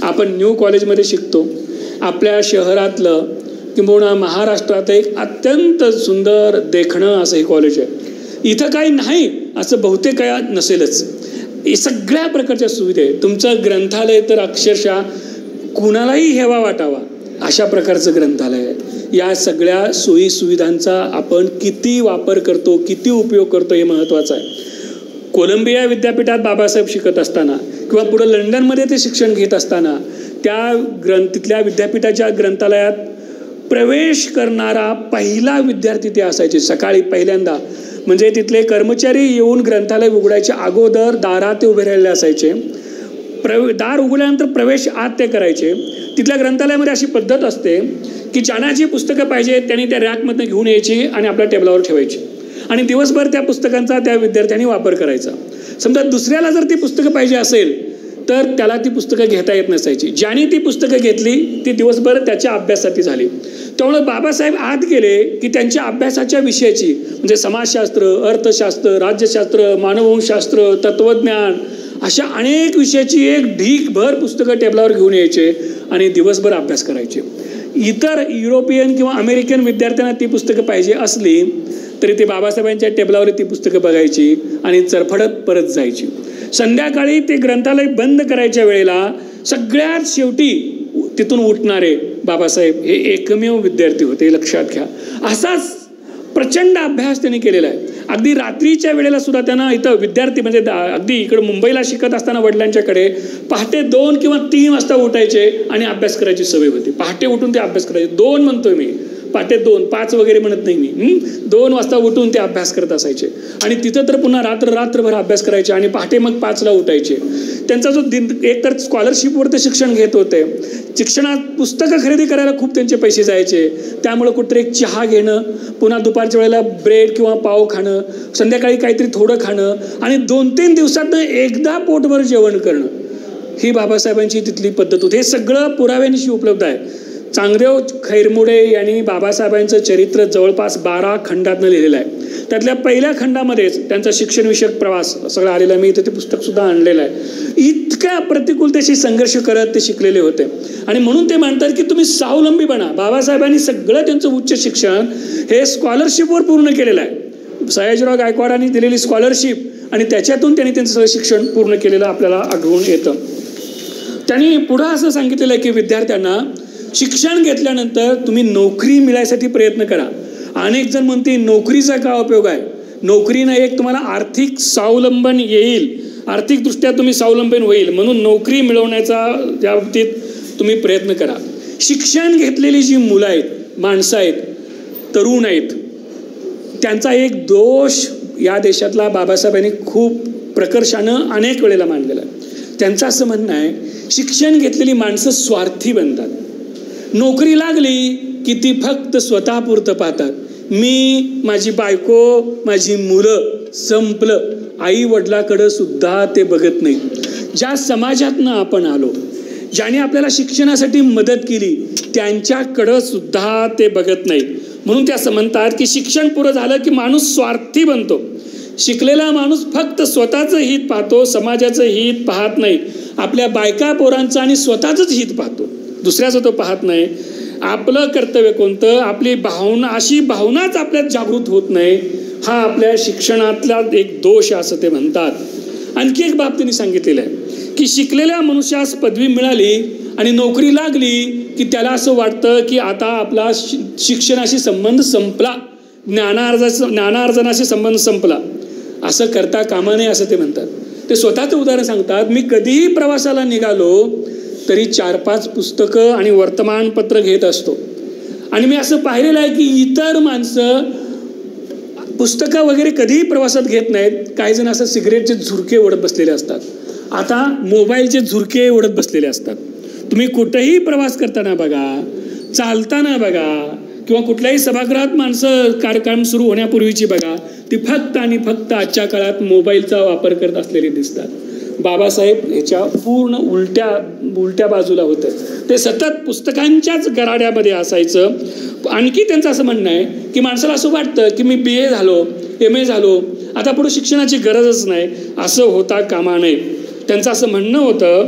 आपण न्यू कॉलेजमध्ये शिकतो. आपल्या शहरातलं किंबहुना महाराष्ट्रात एक अत्यंत सुंदर देखणं असं हे कॉलेज आहे. इथं काही नाही असं बहुतेक काय नसेलच. हे सगळ्या प्रकारच्या सुविधा आहे. तुमचं ग्रंथालय तर अक्षरशः कुणालाही हेवा वाटावा अशा प्रकारचं ग्रंथालय आहे. या सगळ्या सोयी सुविधांचा आपण किती वापर करतो, किती उपयोग करतो हे महत्त्वाचं आहे. कोलंबिया विद्यापीठात बाबासाहेब शिकत असताना किंवा पुढं लंडनमध्ये ते शिक्षण घेत असताना तिथल्या विद्यापीठाच्या ग्रंथालयात प्रवेश करणारा पहिला विद्यार्थी ते असायचे. सकाळी पहिल्यांदा म्हणजे तिथले कर्मचारी येऊन ग्रंथालय उघडायच्या अगोदर दारात ते उभे राहिलेले असायचे. दार उघडल्यानंतर प्रवेश आत ते करायचे. तिथल्या ग्रंथालयामध्ये अशी पद्धत असते की ज्यांना जी पुस्तकं पाहिजे त्यांनी त्या रॅकमधनं घेऊन यायची आणि आपल्या टेबलावर ठेवायची आणि दिवसभर त्या पुस्तकांचा त्या विद्यार्थ्यांनी वापर करायचा. समजा दुसऱ्याला जर ती पुस्तकं पाहिजे असेल तर त्याला ती पुस्तकं घेता येत नसायची. ज्याने ती पुस्तकं घेतली ती दिवसभर त्याच्या अभ्यासासाठी झाली. त्यामुळे बाबासाहेब आत गेले की त्यांच्या अभ्यासाच्या विषयाची म्हणजे समाजशास्त्र, अर्थशास्त्र, राज्यशास्त्र, मानववंशशास्त्र, तत्त्वज्ञान अशा अनेक विषयाची एक ढीकभर पुस्तकं टेबलावर घेऊन यायचे आणि दिवसभर अभ्यास करायचे. इतर युरोपियन किंवा अमेरिकन विद्यार्थ्यांना ती पुस्तकं पाहिजे असली तरी ते बाबासाहेबांच्या टेबलावर ती पुस्तकं बघायची आणि चरफडत परत जायची. संध्याकाळी ते ग्रंथालय बंद करायच्या वेळेला सगळ्यात शेवटी तिथून उठणारे बाबासाहेब हे एकमेव विद्यार्थी होते. लक्षात घ्या. असाच प्रचंड अभ्यास त्यांनी केलेला आहे. अगदी रात्रीच्या वेळेला सुद्धा त्यांना इथं विद्यार्थी म्हणजे अगदी इकडे मुंबईला शिकत असताना वडिलांच्याकडे पहाटे 2 किंवा 3 वाजता उठायचे आणि अभ्यास करायची सवय होती. पहाटे उठून ते अभ्यास करायचे. 2 म्हणतोय मी, पहाटे 2, 5 वगैरे म्हणत नाही मी. 2 वाजता उठून ते अभ्यास करत असायचे आणि तिथं तर पुन्हा रात्रभर अभ्यास करायचे आणि पहाटे मग 5ला उठायचे. त्यांचा जो एक तर स्कॉलरशिपवर ते शिक्षण घेत होते. शिक्षणात पुस्तकं खरेदी करायला खूप त्यांचे पैसे जायचे. त्यामुळे कुठेतरी एक चहा घेणं, पुन्हा दुपारच्या वेळेला ब्रेड किंवा पाव खाणं, संध्याकाळी काहीतरी थोडं खाणं आणि 2-3 दिवसातनं एकदा पोटभर जेवण करणं ही बाबासाहेबांची तिथली पद्धत होती. हे सगळं पुराव्यानिशी उपलब्ध आहे. चांगदेव खैरमुडे यांनी बाबासाहेबांचं चरित्र जवळपास 12 खंडातनं लिहिलेलं आहे. त्यातल्या पहिल्या खंडामध्येच त्यांचा शिक्षणविषयक प्रवास सगळं आलेला आहे. मी इथे ते पुस्तकसुद्धा आणलेलं आहे. इतक्या प्रतिकूलतेशी संघर्ष करत ते शिकलेले होते आणि म्हणून ते म्हणतात की तुम्ही स्वावलंबी बना. बाबासाहेबांनी सगळं त्यांचं उच्च शिक्षण हे स्कॉलरशिपवर पूर्ण केलेलं आहे. सयाजीराव गायकवाडांनी दिलेली स्कॉलरशिप आणि त्याच्यातून त्यांनी त्यांचं सगळं शिक्षण पूर्ण केलेलं आपल्याला आढळून येतं. त्यांनी पुढं असं सांगितलेलं आहे की विद्यार्थ्यांना शिक्षण घेतल्यानंतर तुम्ही नोकरी मिळायसाठी प्रयत्न करा. अनेक जण म्हणते नोकरीचा का उपयोग आहे. नोकरीनं एक तुम्हाला आर्थिक स्वावलंबन येईल, आर्थिकदृष्ट्या तुम्ही स्वावलंबन होईल म्हणून नोकरी मिळवण्याचा त्या बाबतीत तुम्ही प्रयत्न करा. शिक्षण घेतलेली जी मुलं आहेत, माणसं आहेत, तरुण आहेत, त्यांचा एक दोष या देशातला बाबासाहेबांनी खूप प्रकर्षानं अनेक वेळेला मांडलेला आहे. त्यांचं असं म्हणणं आहे शिक्षण घेतलेली माणसं स्वार्थी बनतात. नोकरी लागली की ती फक्त स्वतःपुरतं पाहतात. मी, माझी बायको, माझी मुलं, संपलं. आई वडिलाकडं सुद्धा ते बघत नाही. ज्या समाजातनं आपण आलो, ज्याने आपल्याला शिक्षणासाठी मदत केली त्यांच्याकडं सुद्धा ते बघत नाही. म्हणून ते असं म्हणतात की शिक्षण पुरं झालं की माणूस स्वार्थी बनतो. शिकलेला माणूस फक्त स्वतःचं हित पाहतो, समाजाचं हित पाहत नाही. आपल्या बायका पोरांचं आणि स्वतःचंच हित पाहतो, दुसऱ्याचं तो पाहत नाही. आपलं कर्तव्य कोणतं, आपली भावना, अशी भावनाच आपल्यात जागृत होत नाही. हा आपल्या शिक्षणातला एक दोष असं ते म्हणतात. आणखी एक बाब त्यांनी सांगितलेलं आहे की शिकलेल्या मनुष्यास पदवी मिळाली आणि नोकरी लागली की त्याला असं वाटतं की आता आपला शिक्षणाशी संबंध संपला, ज्ञानार्जनाशी संबंध संपला. असं करता कामा नये असं ते म्हणतात. ते स्वतःचं उदाहरण सांगतात. मी कधीही प्रवासाला निघालो तरी 4-5 पुस्तकं आणि वर्तमानपत्र घेत असतो आणि मी असं पाहिलेलं आहे की इतर माणसं पुस्तकं वगैरे कधीही प्रवासात घेत नाहीत. काही जण असं सिगरेटचे झुरके ओढत बसलेले असतात, आता मोबाईलचे झुरके ओढत बसलेले असतात. तुम्ही कुठेही प्रवास करताना बघा, चालताना बघा किंवा कुठल्याही सभागृहात माणसं कार्यक्रम सुरू होण्यापूर्वीची बघा, ती फक्त आणि फक्त आजच्या काळात मोबाईलचा वापर करत असलेली दिसतात. बाबासाहेब ह्याच्या पूर्ण उलट्या बाजूला होतं. ते सतत पुस्तकांच्याच गराड्यामध्ये असायचं. आणखी त्यांचं असं म्हणणं आहे की माणसाला असं वाटतं की मी BA झालो, MA झालो, आता पुढे शिक्षणाची गरजच नाही. असं होता कामा नये. त्यांचं असं म्हणणं होतं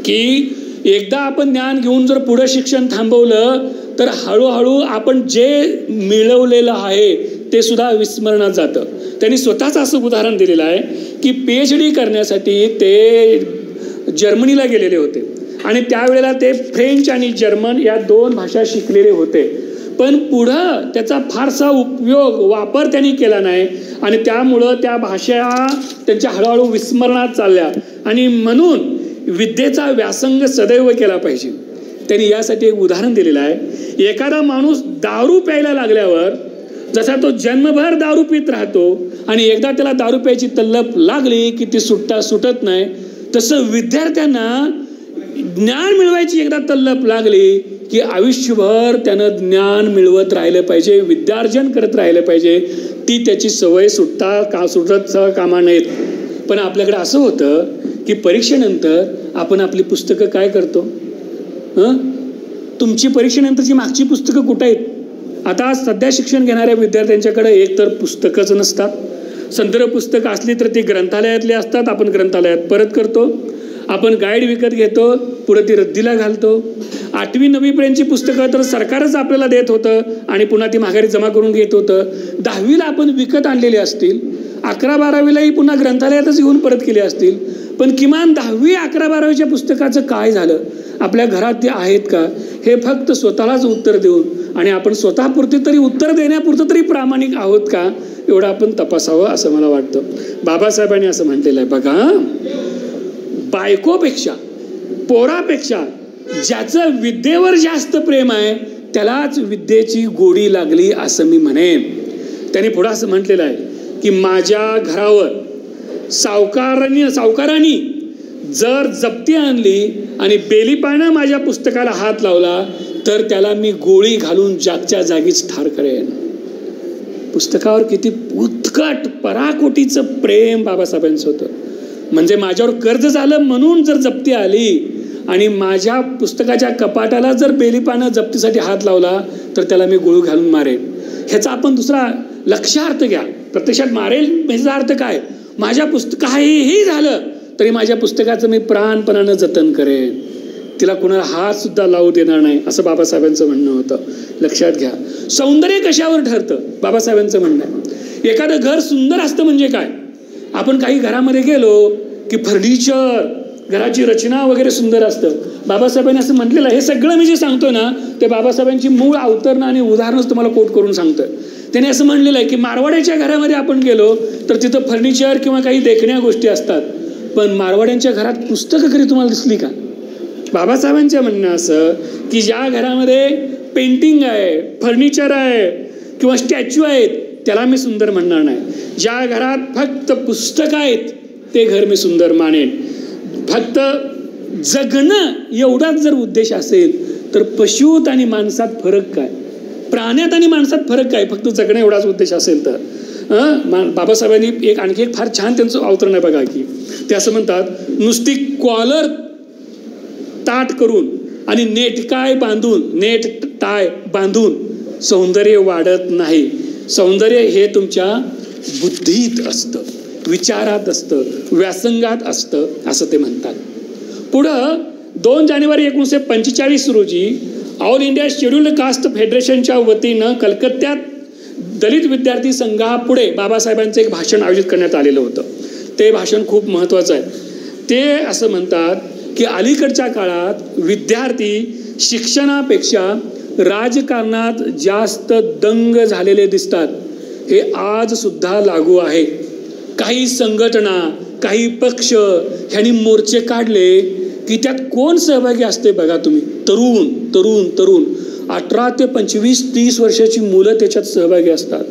की एकदा आपण ज्ञान घेऊन जर पुढं शिक्षण थांबवलं तर हळूहळू आपण जे मिळवलेलं आहे ते सुद्धा विस्मरणात जातं. त्यांनी स्वतःच असं उदाहरण दिलेलं आहे की PhD करण्यासाठी ते जर्मनीला गेलेले होते आणि त्यावेळेला ते फ्रेंच आणि जर्मन या 2 भाषा शिकलेले होते. पण पुढं त्याचा फारसा वापर त्यांनी केला नाही आणि त्यामुळं त्या भाषा त्यांच्या हळूहळू विस्मरणात चालल्या आणि म्हणून विद्येचा व्यासंग सदैव केला पाहिजे. त्यांनी यासाठी एक उदाहरण दिलेलं आहे एखादा माणूस दारू प्यायला लागल्यावर जसा तो जन्मभर दारू पित राहतो आणि एकदा त्याला दारू प्यायची तल्लफ लागली की ती सुटत नाही, तसं विद्यार्थ्यांना ज्ञान मिळवायची एकदा तल्लफ लागली की आयुष्यभर त्यानं ज्ञान मिळवत राहिलं पाहिजे, विद्यार्जन करत राहिलं पाहिजे. ती त्याची सवय सुटत कामा नयेत. पण आपल्याकडे असं होतं की परीक्षेनंतर आपण आपली पुस्तकं काय करतो? तुमची परीक्षेनंतरची मागची पुस्तकं कुठं आहेत? आता सध्या शिक्षण घेणाऱ्या विद्यार्थ्यांच्याकडे एक तर पुस्तकच नसतात, संदर्भ पुस्तकं असली तर ती ग्रंथालयातली असतात, आपण ग्रंथालयात परत करतो, आपण गाईड विकत घेतो, पुढे ती रद्दीला घालतो. 8वी 9वीपर्यंतची पुस्तकं तर सरकारच आपल्याला देत होतं आणि पुन्हा ती माघारी जमा करून घेत होतं. 10वीला आपण विकत आणलेली असतील, 11-12वीलाही पुन्हा ग्रंथालयातच येऊन परत केले असतील. पण किमान 10वी 11-12वीच्या पुस्तकाचं काय झालं? आपल्या घरात ते आहेत का? हे फक्त स्वतःलाच उत्तर देऊन आणि आपण स्वतःपुरते तरी उत्तर देण्यापुरतं तरी प्रामाणिक आहोत का, एवढं आपण तपासावं असं मला वाटतं. बाबासाहेबांनी असं म्हटलेलं आहे बघा, बायकोपेक्षा पोरापेक्षा ज्याचं विद्येवर जास्त प्रेम आहे त्यालाच विद्येची गोडी लागली असं मी म्हणेन. त्यांनी पुढं असं म्हटलेलं आहे की माझ्या घरावर सावकारांनी जर जप्ती आणली आणि बेलीपानं माझ्या पुस्तकाला हात लावला तर त्याला मी गोळी घालून जागच्या जागीच ठार करेन. पुस्तकावर किती उत्कट पराकोटीचं प्रेम बाबासाहेबांचं होतं. म्हणजे माझ्यावर कर्ज झालं म्हणून जर जप्ती आली आणि माझ्या पुस्तकाच्या कपाटाला जर बेलीपानं जप्तीसाठी हात लावला तर त्याला मी गोळी घालून मारेन. ह्याचा आपण दुसरा लक्षार्थ घ्या. प्रत्यक्षात मारेल ह्याचा अर्थ काय? माझ्या काहीही झालं तरी माझ्या पुस्तकाचं मी प्राणपणानं जतन करेन, तिला कुणाला हात सुद्धा लावू देणार नाही, असं बाबासाहेबांचं म्हणणं होतं. लक्षात घ्या. सौंदर्य कशावर ठरतं? बाबासाहेबांचं म्हणणं आहे एखादं घर सुंदर असतं म्हणजे काय? आपण काही घरामध्ये गेलो की फर्निचर, घराची रचना वगैरे सुंदर असतं. बाबासाहेबांनी असं म्हटलेलं आहे. हे सगळं मी जे सांगतो ना ते बाबासाहेबांची मूळ अवतरणं आणि उदाहरणच तुम्हाला कोट करून सांगतोय. त्याने असं म्हणलेलं आहे की मारवाड्याच्या घरामध्ये आपण गेलो तर तिथं फर्निचर किंवा काही देखण्या गोष्टी असतात, पण मारवाड्यांच्या घरात पुस्तकं कधी तुम्हाला दिसली का? बाबासाहेबांचं म्हणणं असं की ज्या घरामध्ये पेंटिंग आहे, फर्निचर आहे किंवा स्टॅच्यू आहेत त्याला मी सुंदर म्हणणार नाही. ज्या घरात फक्त पुस्तकं आहेत ते घर मी सुंदर मानेन. फक्त जगणं एवढाच जर उद्देश असेल तर पशुत आणि माणसात फरक काय? प्राण्यात आणि माणसात फरक काय? फक्त जगणं एवढाच उद्देश असेल तर बाबासाहेबांनी आणखी एक फार छान त्यांचं अवतरण आहे बघा की ते असं म्हणतात, नुसती कॉलर ताट करून आणि नेट टाय बांधून सौंदर्य वाढत नाही. सौंदर्य हे तुमच्या बुद्धीत असतं, विचारात असतं, व्यासंगात असतं असं ते म्हणतात. पुढं 2 जानेवारी 1945 रोजी ऑल इंडिया शेड्यूल्ड कास्ट फेडरेशनच्या वतीनं कलकत्त्यात दलित विद्यार्थी संघापुढे बाबासाहेबांचं एक भाषण आयोजित करण्यात आलेलं होतं. ते भाषण खूप महत्त्वाचं आहे. ते असं म्हणतात की अलीकडच्या काळात विद्यार्थी शिक्षणापेक्षा राजकारणात जास्त दंग झालेले दिसतात. हे आज सुद्धा लागू आहे. काही संघटना, काही पक्ष ह्यांनी मोर्चे काढले की त्यात कोण सहभागी असते बघा तुम्ही? तरुण 18 ते 25-30 वर्षाची मुलं त्याच्यात सहभागी असतात.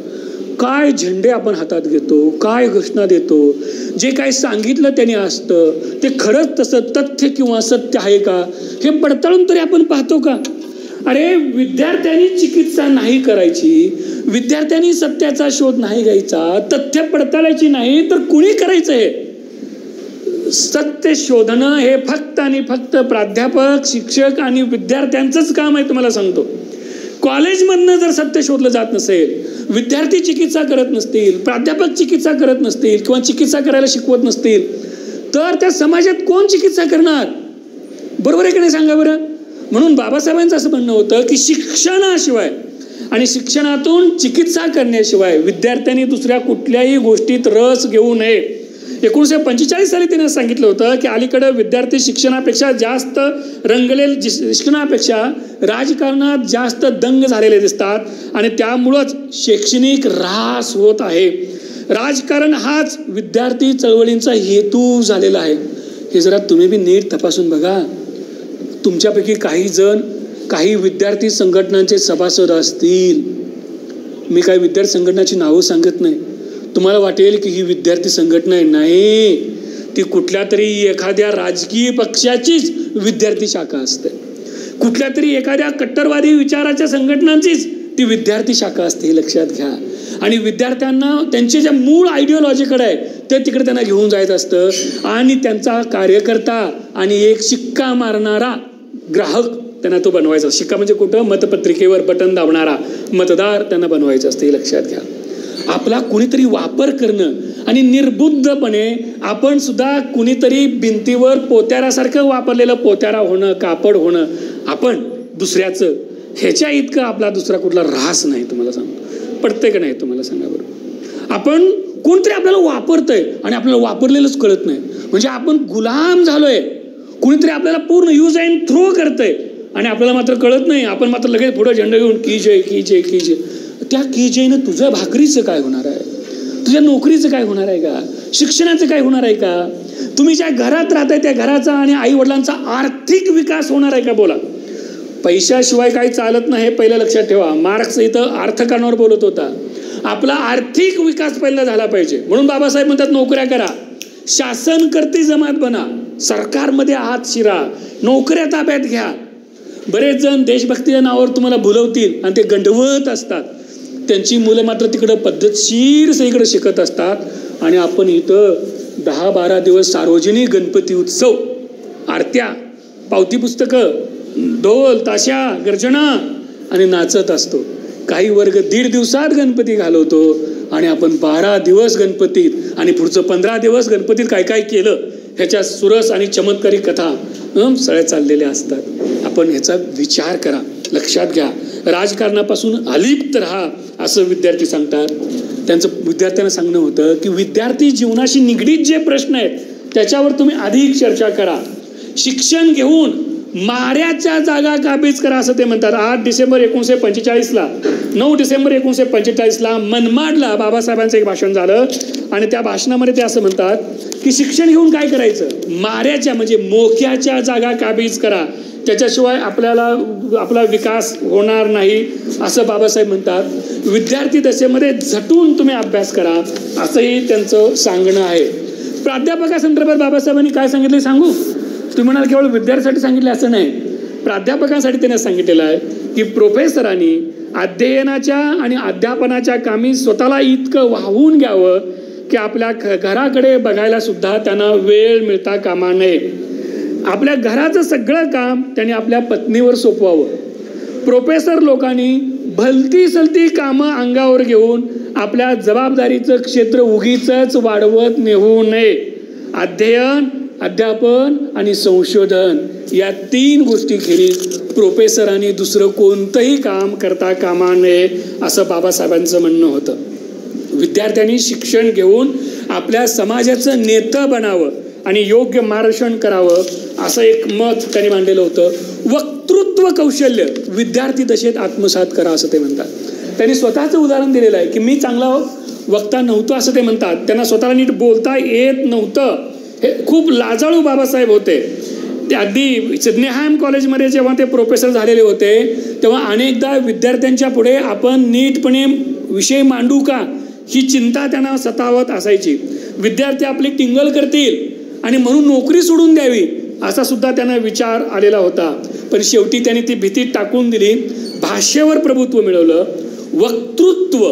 काय झेंडे आपण हातात घेतो, काय घोषणा देतो, जे काय सांगितलं त्याने असतं ते खरंच तसं तथ्य किंवा सत्य आहे का हे पडताळून तरी आपण पाहतो का? अरे विद्यार्थ्यांनी चिकित्सा नाही करायची, विद्यार्थ्यांनी सत्याचा शोध नाही घ्यायचा, तथ्य पडताळायची नाही तर कुणी करायचं? हे सत्य शोधणं हे फक्त आणि फक्त प्राध्यापक, शिक्षक आणि विद्यार्थ्यांचंच काम आहे. तुम्हाला सांगतो, कॉलेजमधनं जर सत्य शोधलं जात नसेल, विद्यार्थी चिकित्सा करत नसतील, प्राध्यापक चिकित्सा करत नसतील किंवा चिकित्सा करायला शिकवत नसतील तर त्या समाजात कोण चिकित्सा करणार? बरोबर आहे की नाही सांगा बरं? म्हणून बाबासाहेबांचं असं म्हणणं होतं की शिक्षणाशिवाय आणि शिक्षणातून चिकित्सा करण्याशिवाय विद्यार्थ्यांनी दुसऱ्या कुठल्याही गोष्टीत रस घेऊ नये. 1945 साली त्याने सांगितलं होतं की अलीकडे विद्यार्थी शिक्षणापेक्षा जास्त शिक्षणापेक्षा राजकारणात जास्त दंग झालेले दिसतात आणि त्यामुळंच शैक्षणिक ऱ्हास होत आहे. राजकारण हाच विद्यार्थी चळवळींचा हेतू झालेला आहे. हे जरा तुम्ही बी नीट तपासून बघा. तुमच्यापैकी काही जण काही विद्यार्थी संघटनांचे सभासद असतील. मी काही विद्यार्थी संघटनाची नावं सांगत नाही. तुम्हाला वाटेल की ही विद्यार्थी संघटना आहे. नाही, ती कुठल्या तरी एखाद्या राजकीय पक्षाचीच विद्यार्थी शाखा असते. कुठल्या तरी एखाद्या कट्टरवादी विचाराच्या संघटनांचीच ती विद्यार्थी शाखा असते, हे लक्षात घ्या. आणि विद्यार्थ्यांना त्यांचे ज्या मूळ आयडिओलॉजीकडे आहे ते तिकडे त्यांना घेऊन जायचं असतं. आणि त्यांचा कार्यकर्ता आणि एक शिक्का मारणारा ग्राहक त्यांना तो बनवायचा. शिक्का म्हणजे कुठं? मतपत्रिकेवर बटन दाबणारा मतदार त्यांना बनवायचं असतं, हे लक्षात घ्या. आपला कुणीतरी वापर करणं आणि निर्बुद्धपणे आपण सुद्धा कुणीतरी भिंतीवर पोत्यारासारखं वापरलेलं पोत्यारा होणं, कापड होणं, आपण दुसऱ्याचं, ह्याच्या इतकं आपला दुसरा कुठला ऱ्हास नाही. तुम्हाला सांगतो, पडतंय का नाही तुम्हाला सांगा बरं. आपण कोणतरी आपल्याला वापरतंय आणि आपल्याला वापरलेलंच कळत नाही. म्हणजे आपण गुलाम झालोय. कुणीतरी आपल्याला पूर्ण यूज अँड थ्रो करतंय आणि आपल्याला मात्र कळत नाही. आपण मात्र लगेच पुढे झेंडा घेऊन की जय की जय की जय. त्या की जयनं तुझ्या भाकरीचं काय होणार आहे? तुझ्या नोकरीचं काय होणार आहे का? शिक्षणाचं काय होणार आहे का? तुम्ही ज्या घरात राहताय त्या घराचा आणि आई वडिलांचा आर्थिक विकास होणार आहे का? बोला. पैशाशिवाय काही चालत नाही, हे पहिलं लक्षात ठेवा. मार्क्स इथं अर्थकारणावर बोलत होता. आपला आर्थिक विकास पहिला झाला पाहिजे. म्हणून बाबासाहेब म्हणतात नोकऱ्या करा, शासन करती जमात बना, सरकारमध्ये हात शिरा, नोकऱ्या ताब्यात घ्या. बरेच जण देशभक्तीच्या नावावर तुम्हाला भुलवतील आणि ते गंडवत असतात. त्यांची मुलं मात्र तिकडं पद्धतशीर सगळीकडे शिकत असतात आणि आपण इथं 10-12 दिवस सार्वजनिक गणपती उत्सव, आरत्या, पावती पुस्तकं, ढोल ताशा गर्जना आणि नाचत असतो. काही वर्ग 1.5 दिवसात गणपती घालवतो आणि आपण 12 दिवस गणपतीत आणि पुढचं 15 दिवस गणपतीत काय काय केलं ह्याच्या सुरस आणि चमत्कारी कथा सगळ्या चाललेल्या असतात. आपण ह्याचा विचार करा, लक्षात घ्या. राजकारणापासून अलिप्त राहा असं विद्यार्थी सांगतात. त्यांचं विद्यार्थ्यांना सांगणं होतं की विद्यार्थी जीवनाशी निगडीत जे प्रश्न आहेत त्याच्यावर तुम्ही अधिक चर्चा करा. शिक्षण घेऊन माऱ्याच्या जागा काबीज करा असं ते म्हणतात. 8 डिसेंबर 1945ला 9 डिसेंबर 1945ला मनमाडला बाबासाहेबांचं एक भाषण झालं आणि त्या भाषणामध्ये ते असं म्हणतात की शिक्षण घेऊन काय करायचं? माऱ्याच्या म्हणजे मोक्याच्या जागा काबीज करा, त्याच्याशिवाय आपला विकास होणार नाही असं बाबासाहेब म्हणतात. विद्यार्थी दशेमध्ये झटून तुम्ही अभ्यास करा असंही त्यांचं सांगणं आहे. प्राध्यापकासंदर्भात बाबासाहेबांनी काय सांगितलं सांगू? तुम्ही म्हणाल केवळ विद्यार्थ्यांसाठी सांगितलं असं नाही, प्राध्यापकांसाठी त्याने सांगितलेलं आहे की प्रोफेसरांनी अध्ययनाच्या आणि अध्यापनाच्या कामी स्वतःला इतकं वाहून घ्यावं की आपल्या घराकडे बघायला सुद्धा त्यांना वेळ मिळता कामा नये. आपल्या घराचं सगळं काम त्यांनी आपल्या पत्नीवर सोपवावं. प्रोफेसर लोकांनी भलती सलती कामं अंगावर घेऊन आपल्या जबाबदारीचं क्षेत्र उगीचच वाढवत नेऊ नये. अध्ययन, अध्यापन आणि संशोधन या 3 गोष्टी खेरीज प्रोफेसरांनी दुसरं कोणतंही काम करता कामा नये असं बाबासाहेबांचं म्हणणं होतं. विद्यार्थ्यांनी शिक्षण घेऊन आपल्या समाजाचं नेतं बनावं आणि योग्य मार्गदर्शन करावं असं एक मत त्यांनी मांडलेलं होतं. वक्तृत्व कौशल्य विद्यार्थी दशेत आत्मसात करा असं ते म्हणतात. त्यांनी स्वतःचं उदाहरण दिलेलं आहे की मी चांगला वक्ता नव्हतो असं ते म्हणतात. त्यांना स्वतःला नीट बोलता येत नव्हतं. हे खूप लाजाळू बाबासाहेब होते. ते अगदी सिडनेहॅम कॉलेजमध्ये जेव्हा ते प्रोफेसर झालेले होते तेव्हा अनेकदा विद्यार्थ्यांच्या पुढे आपण नीटपणे विषय मांडू का ही चिंता त्यांना सतावत असायची. विद्यार्थी आपली टिंगल करतील आणि म्हणून नोकरी सोडून द्यावी असा सुद्धा त्यांना विचार आलेला होता. पण शेवटी त्यांनी ती भीती टाकून दिली. भाषेवर प्रभुत्व मिळवलं. वक्तृत्व,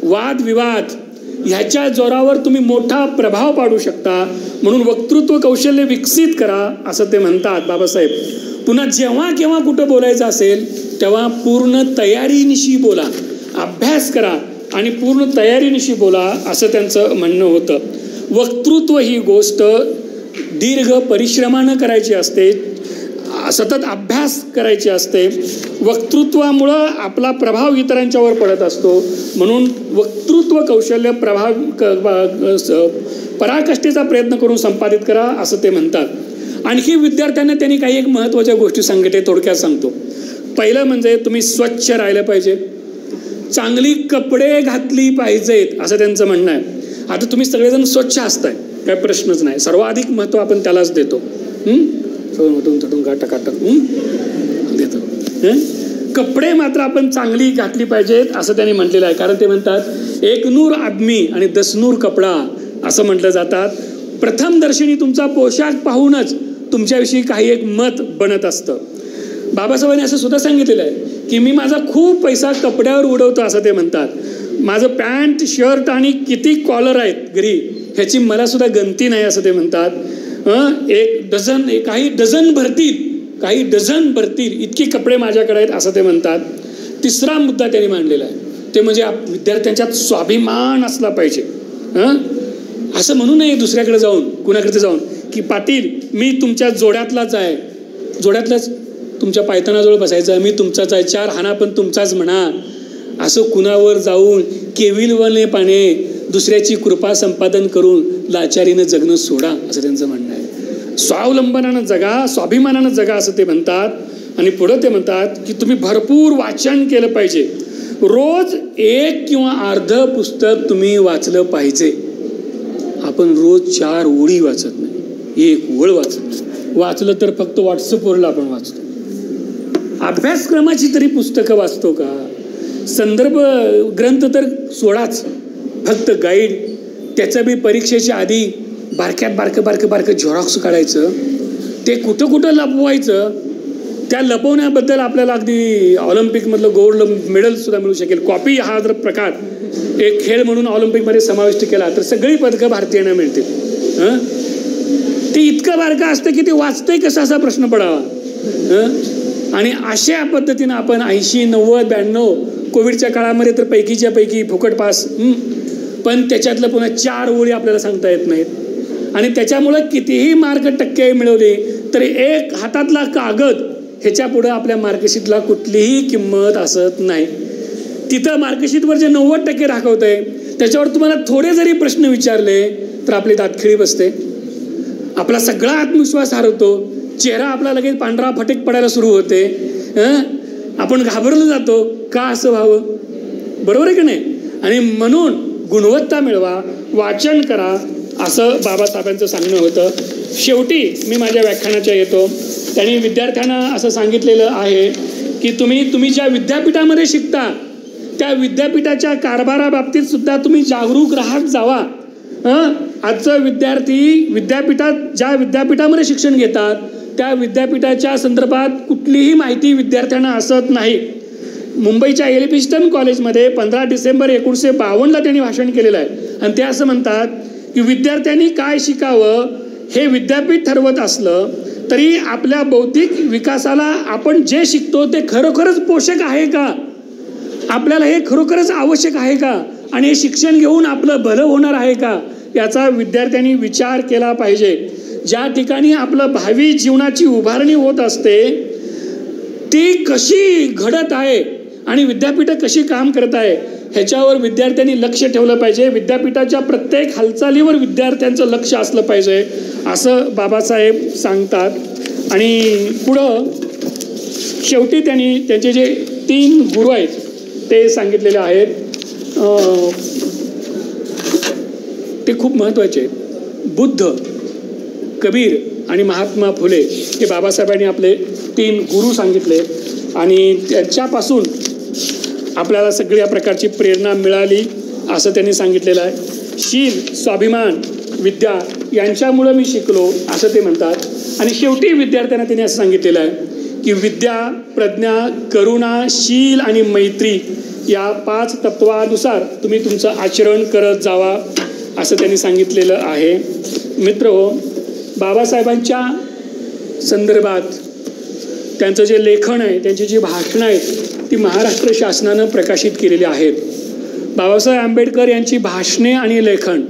वादविवाद ह्याच्या जोरावर तुम्ही मोठा प्रभाव पाडू शकता. म्हणून वक्तृत्व कौशल्य विकसित करा असं ते म्हणतात बाबासाहेब. पुन्हा जेव्हा केव्हा कुठं बोलायचं असेल तेव्हा पूर्ण तयारीनिशी बोला, अभ्यास करा आणि पूर्ण तयारीनिशी बोला असं त्यांचं म्हणणं होतं. वक्तृत्व ही गोष्ट दीर्घ परिश्रमानं करायची असते, सतत अभ्यास करायची असते. वक्तृत्वामुळं आपला प्रभाव इतरांच्यावर पडत असतो. म्हणून वक्तृत्व कौशल्य पराकाष्ठेचा प्रयत्न करून संपादित करा असं ते म्हणतात. आणखी विद्यार्थ्यांना त्यांनी काही एक महत्त्वाच्या गोष्टी सांगितल्या, थोडक्यात सांगतो. पहिलं म्हणजे तुम्ही स्वच्छ राहिलं पाहिजे, चांगली कपडे घातली पाहिजेत असं त्यांचं म्हणणं आहे. आता तुम्ही सगळेजण स्वच्छ असताय, काय प्रश्नच नाही. सर्वाधिक महत्त्व आपण त्यालाच देतो. सगळं मधून चढून काटाकाटक देतो. कपडे मात्र आपण चांगली घातली पाहिजेत असं त्यांनी म्हटलेलं आहे. कारण ते म्हणतात 1 नूर आदमी आणि 10 नूर कपडा असं म्हटलं जातात. प्रथम दर्शनी तुमचा पोशाख पाहूनच तुमच्याविषयी काही एक मत बनत असतं. बाबासाहेबांनी असं सुद्धा सांगितलेलं आहे की मी माझा खूप पैसा कपड्यावर उडवतो असं ते म्हणतात. माझं पॅन्ट शर्ट आणि किती कॉलर आहेत घरी ह्याची मला सुद्धा गंती नाही असं ते म्हणतात. 1 डझन काही डझन भरतील इतकी कपडे माझ्याकडे आहेत असं ते म्हणतात. तिसरा मुद्दा त्यांनी मांडलेला आहे ते म्हणजे विद्यार्थ्यांच्यात स्वाभिमान असला पाहिजे. असं म्हणू नये दुसऱ्याकडे जाऊन कुणाकडे जाऊन की पाटील मी तुमच्या जोड्यातलाच आहे, जोड्यातलाच तुमच्या पायतानाजवळ बसायचं, मी तुमचाच आहे, 4 हाना पण तुमचाच म्हणा. असं कुणावर जाऊन केविलवाने पाने दुसऱ्याची कृपा संपादन करून लाचारीनं जगणं सोडा असं त्यांचं म्हणणं आहे. स्वावलंबनानं जगा, स्वाभिमानानं जगा असं ते म्हणतात. आणि पुढं ते म्हणतात की तुम्ही भरपूर वाचन केलं पाहिजे. रोज 1 किंवा अर्ध पुस्तक तुम्ही वाचलं पाहिजे. आपण रोज 4 ओळी वाचत नाही, 1 ओळ वाचत नाही. वाचलं तर फक्त व्हॉट्सअपवरला आपण वाचतो. अभ्यासक्रमाची तरी पुस्तकं वाचतो का? संदर्भ ग्रंथ तर सोडाच, फक्त गाईड. त्याचं बी परीक्षेच्या आधी बारक्यात झेरॉक्स काढायचं, ते कुठं लपवायचं. त्या लपवण्याबद्दल आपल्याला अगदी ऑलिम्पिकमधलं गोल्ड मेडल सुद्धा मिळू शकेल. कॉपी हा जर प्रकार एक खेळ म्हणून ऑलिम्पिकमध्ये समाविष्ट केला तर सगळी पदकं भारतीयांना मिळतील. ते इतकं बारकं असतं की ते वाचतंय कसं असा प्रश्न पडावा. आणि अशा पद्धतीनं आपण 80, 90, 92 कोविडच्या काळामध्ये तर पैकीच्या पैकी फुकट पास, पण त्याच्यातलं पुन्हा 4 ओळी आपल्याला सांगता येत नाहीत. आणि त्याच्यामुळं कितीही मार्क टक्के मिळवले तरी एक हातातला कागद ह्याच्या पुढं आपल्या मार्कशीटला कुठलीही किंमत असत नाही. तिथं मार्कशीटवर जे 90% दाखवत आहे त्याच्यावर तुम्हाला थोडे जरी प्रश्न विचारले तर आपली दातखिळी बसते, आपला सगळा आत्मविश्वास हरवतो, चेहरा आपला लगेच पांढरा फटीक पडायला सुरू होते, आपण घाबरलो जातो. का असं व्हावं? बरोबर आहे की नाही? आणि म्हणून गुणवत्ता मिळवा, वाचन करा असं बाबासाहेबांचं सांगणं होतं. शेवटी मी माझ्या व्याख्यानाच्या येतो. त्यांनी विद्यार्थ्यांना असं सांगितलेलं आहे की तुम्ही ज्या विद्यापीठामध्ये शिकता त्या विद्यापीठाच्या कारभाराबाबतीत सुद्धा तुम्ही जागरूक राहत जावा. आजचं विद्यार्थी ज्या विद्यापीठामध्ये शिक्षण घेतात त्या विद्यापीठाच्या संदर्भात कुठलीही माहिती विद्यार्थ्यांना असत नाही. मुंबईच्या एलिफिन्स्टन कॉलेजमध्ये 15 डिसेंबर 1952 त्यांनी भाषण केलेलं आहे. आणि ते असं म्हणतात की विद्यार्थ्यांनी काय शिकावं हे विद्यापीठ ठरवत असलं तरी आपल्या बौद्धिक विकासाला आपण जे शिकतो ते खरोखरच पोषक आहे का, आपल्याला हे खरोखरच आवश्यक आहे का, आणि हे शिक्षण घेऊन आपलं भलं होणार आहे का याचा विद्यार्थ्यांनी विचार केला पाहिजे. ज्या ठिकाणी आपलं भावी जीवनाची उभारणी होत असते ती कशी घडत आहे आणि विद्यापीठं कशी काम करत आहे ह्याच्यावर विद्यार्थ्यांनी लक्ष ठेवलं पाहिजे. विद्यापीठाच्या प्रत्येक हालचालीवर विद्यार्थ्यांचं लक्ष असलं पाहिजे असं बाबासाहेब सांगतात. आणि पुढं शेवटी त्यांनी त्यांचे जे 3 गुरु आहेत ते सांगितलेले आहेत. ते खूप महत्त्वाचे आहेत. बुद्ध, कबीर आणि महात्मा फुले हे बाबासाहेबांनी आपले 3 गुरु सांगितले आणि त्याच्यापासून आपल्याला सगळ्या प्रकारची प्रेरणा मिळाली असं त्यांनी सांगितलेलं आहे. शील, स्वाभिमान, विद्या यांच्यामुळं मी शिकलो असं ते म्हणतात. आणि शेवटी विद्यार्थ्यांना त्यांनी असं सांगितलेलं आहे की विद्या, प्रज्ञा, करुणा, शील आणि मैत्री या 5 तत्वानुसार तुम्ही तुमचं आचरण करत जावा असं त्यांनी सांगितलेलं आहे. मित्रहो, बाबासाहेबांच्या संदर्भात त्यांचं जे लेखन आहे, त्यांची जी भाषणं आहेत ती महाराष्ट्र शासनानं प्रकाशित केलेली आहेत. बाबासाहेब आंबेडकर यांची भाषणे आणि लेखन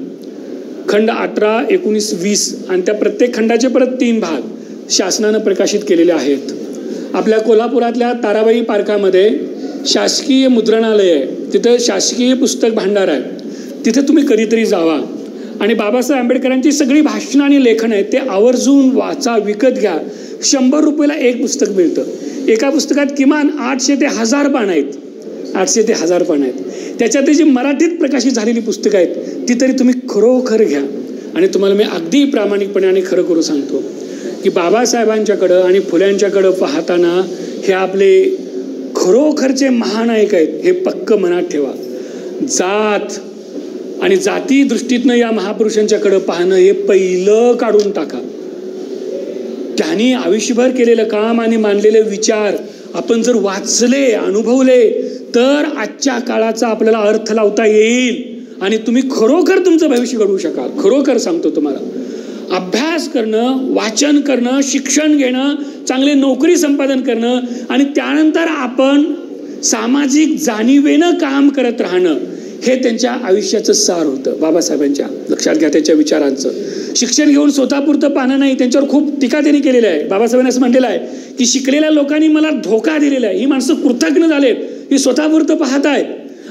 खंड 18, 19, 20 आणि त्या प्रत्येक खंडाचे परत 3 भाग शासनानं प्रकाशित केलेले आहेत. आपल्या कोल्हापुरातल्या ताराबाई पार्कामध्ये शासकीय मुद्रणालय आहे, तिथं शासकीय पुस्तक भांडार आहे, तिथे तुम्ही कधीतरी जावा आणि बाबासाहेब आंबेडकरांची सगळी भाषणं आणि लेखन आहेत ते आवर्जून वाचा, विकत घ्या. 100 रुपयाला 1 पुस्तक मिळतं. एका पुस्तकात किमान 800 ते 1000 पानं आहेत. 800 ते 1000 पानं आहेत. त्याच्यात जी मराठीत प्रकाशित झालेली पुस्तकं आहेत ती तरी तुम्ही खरोखर घ्या. आणि तुम्हाला मी अगदी प्रामाणिकपणे आणि खरं करू सांगतो की बाबासाहेबांच्याकडं आणि फुल्यांच्याकडं पाहताना हे आपले खरोखरचे महानायक आहेत हे पक्क मनात ठेवा. जात आणि जाती दृष्टीतनं या महापुरुषांच्याकडे पाहणं हे पहिलं काढून टाका. त्यांनी आयुष्यभर केलेलं काम आणि मांडलेले विचार आपण जर वाचले, अनुभवले, तर आजच्या काळाचा आपल्याला अर्थ लावता येईल आणि तुम्ही खरोखर तुमचं भविष्य घडवू शकाल. खरोखर सांगतो तुम्हाला. अभ्यास करणं, वाचन करणं, शिक्षण घेणं, चांगले नोकरी संपादन करणं आणि त्यानंतर आपण सामाजिक जाणीवेनं काम करत राहणं हे त्यांच्या आयुष्याचं सार होतं. बाबासाहेबांच्या लक्षात घ्या त्याच्या विचारांचं. शिक्षण घेऊन स्वतःपुरतं पाहणं नाही. त्यांच्यावर खूप टीका त्यांनी केलेली आहे. बाबासाहेबांनी असं म्हटलेलं आहे की शिकलेल्या लोकांनी मला धोका दिलेला आहे. ही माणसं कृतज्ञ झालेत, ही स्वतःपुरतं पाहत आहेत.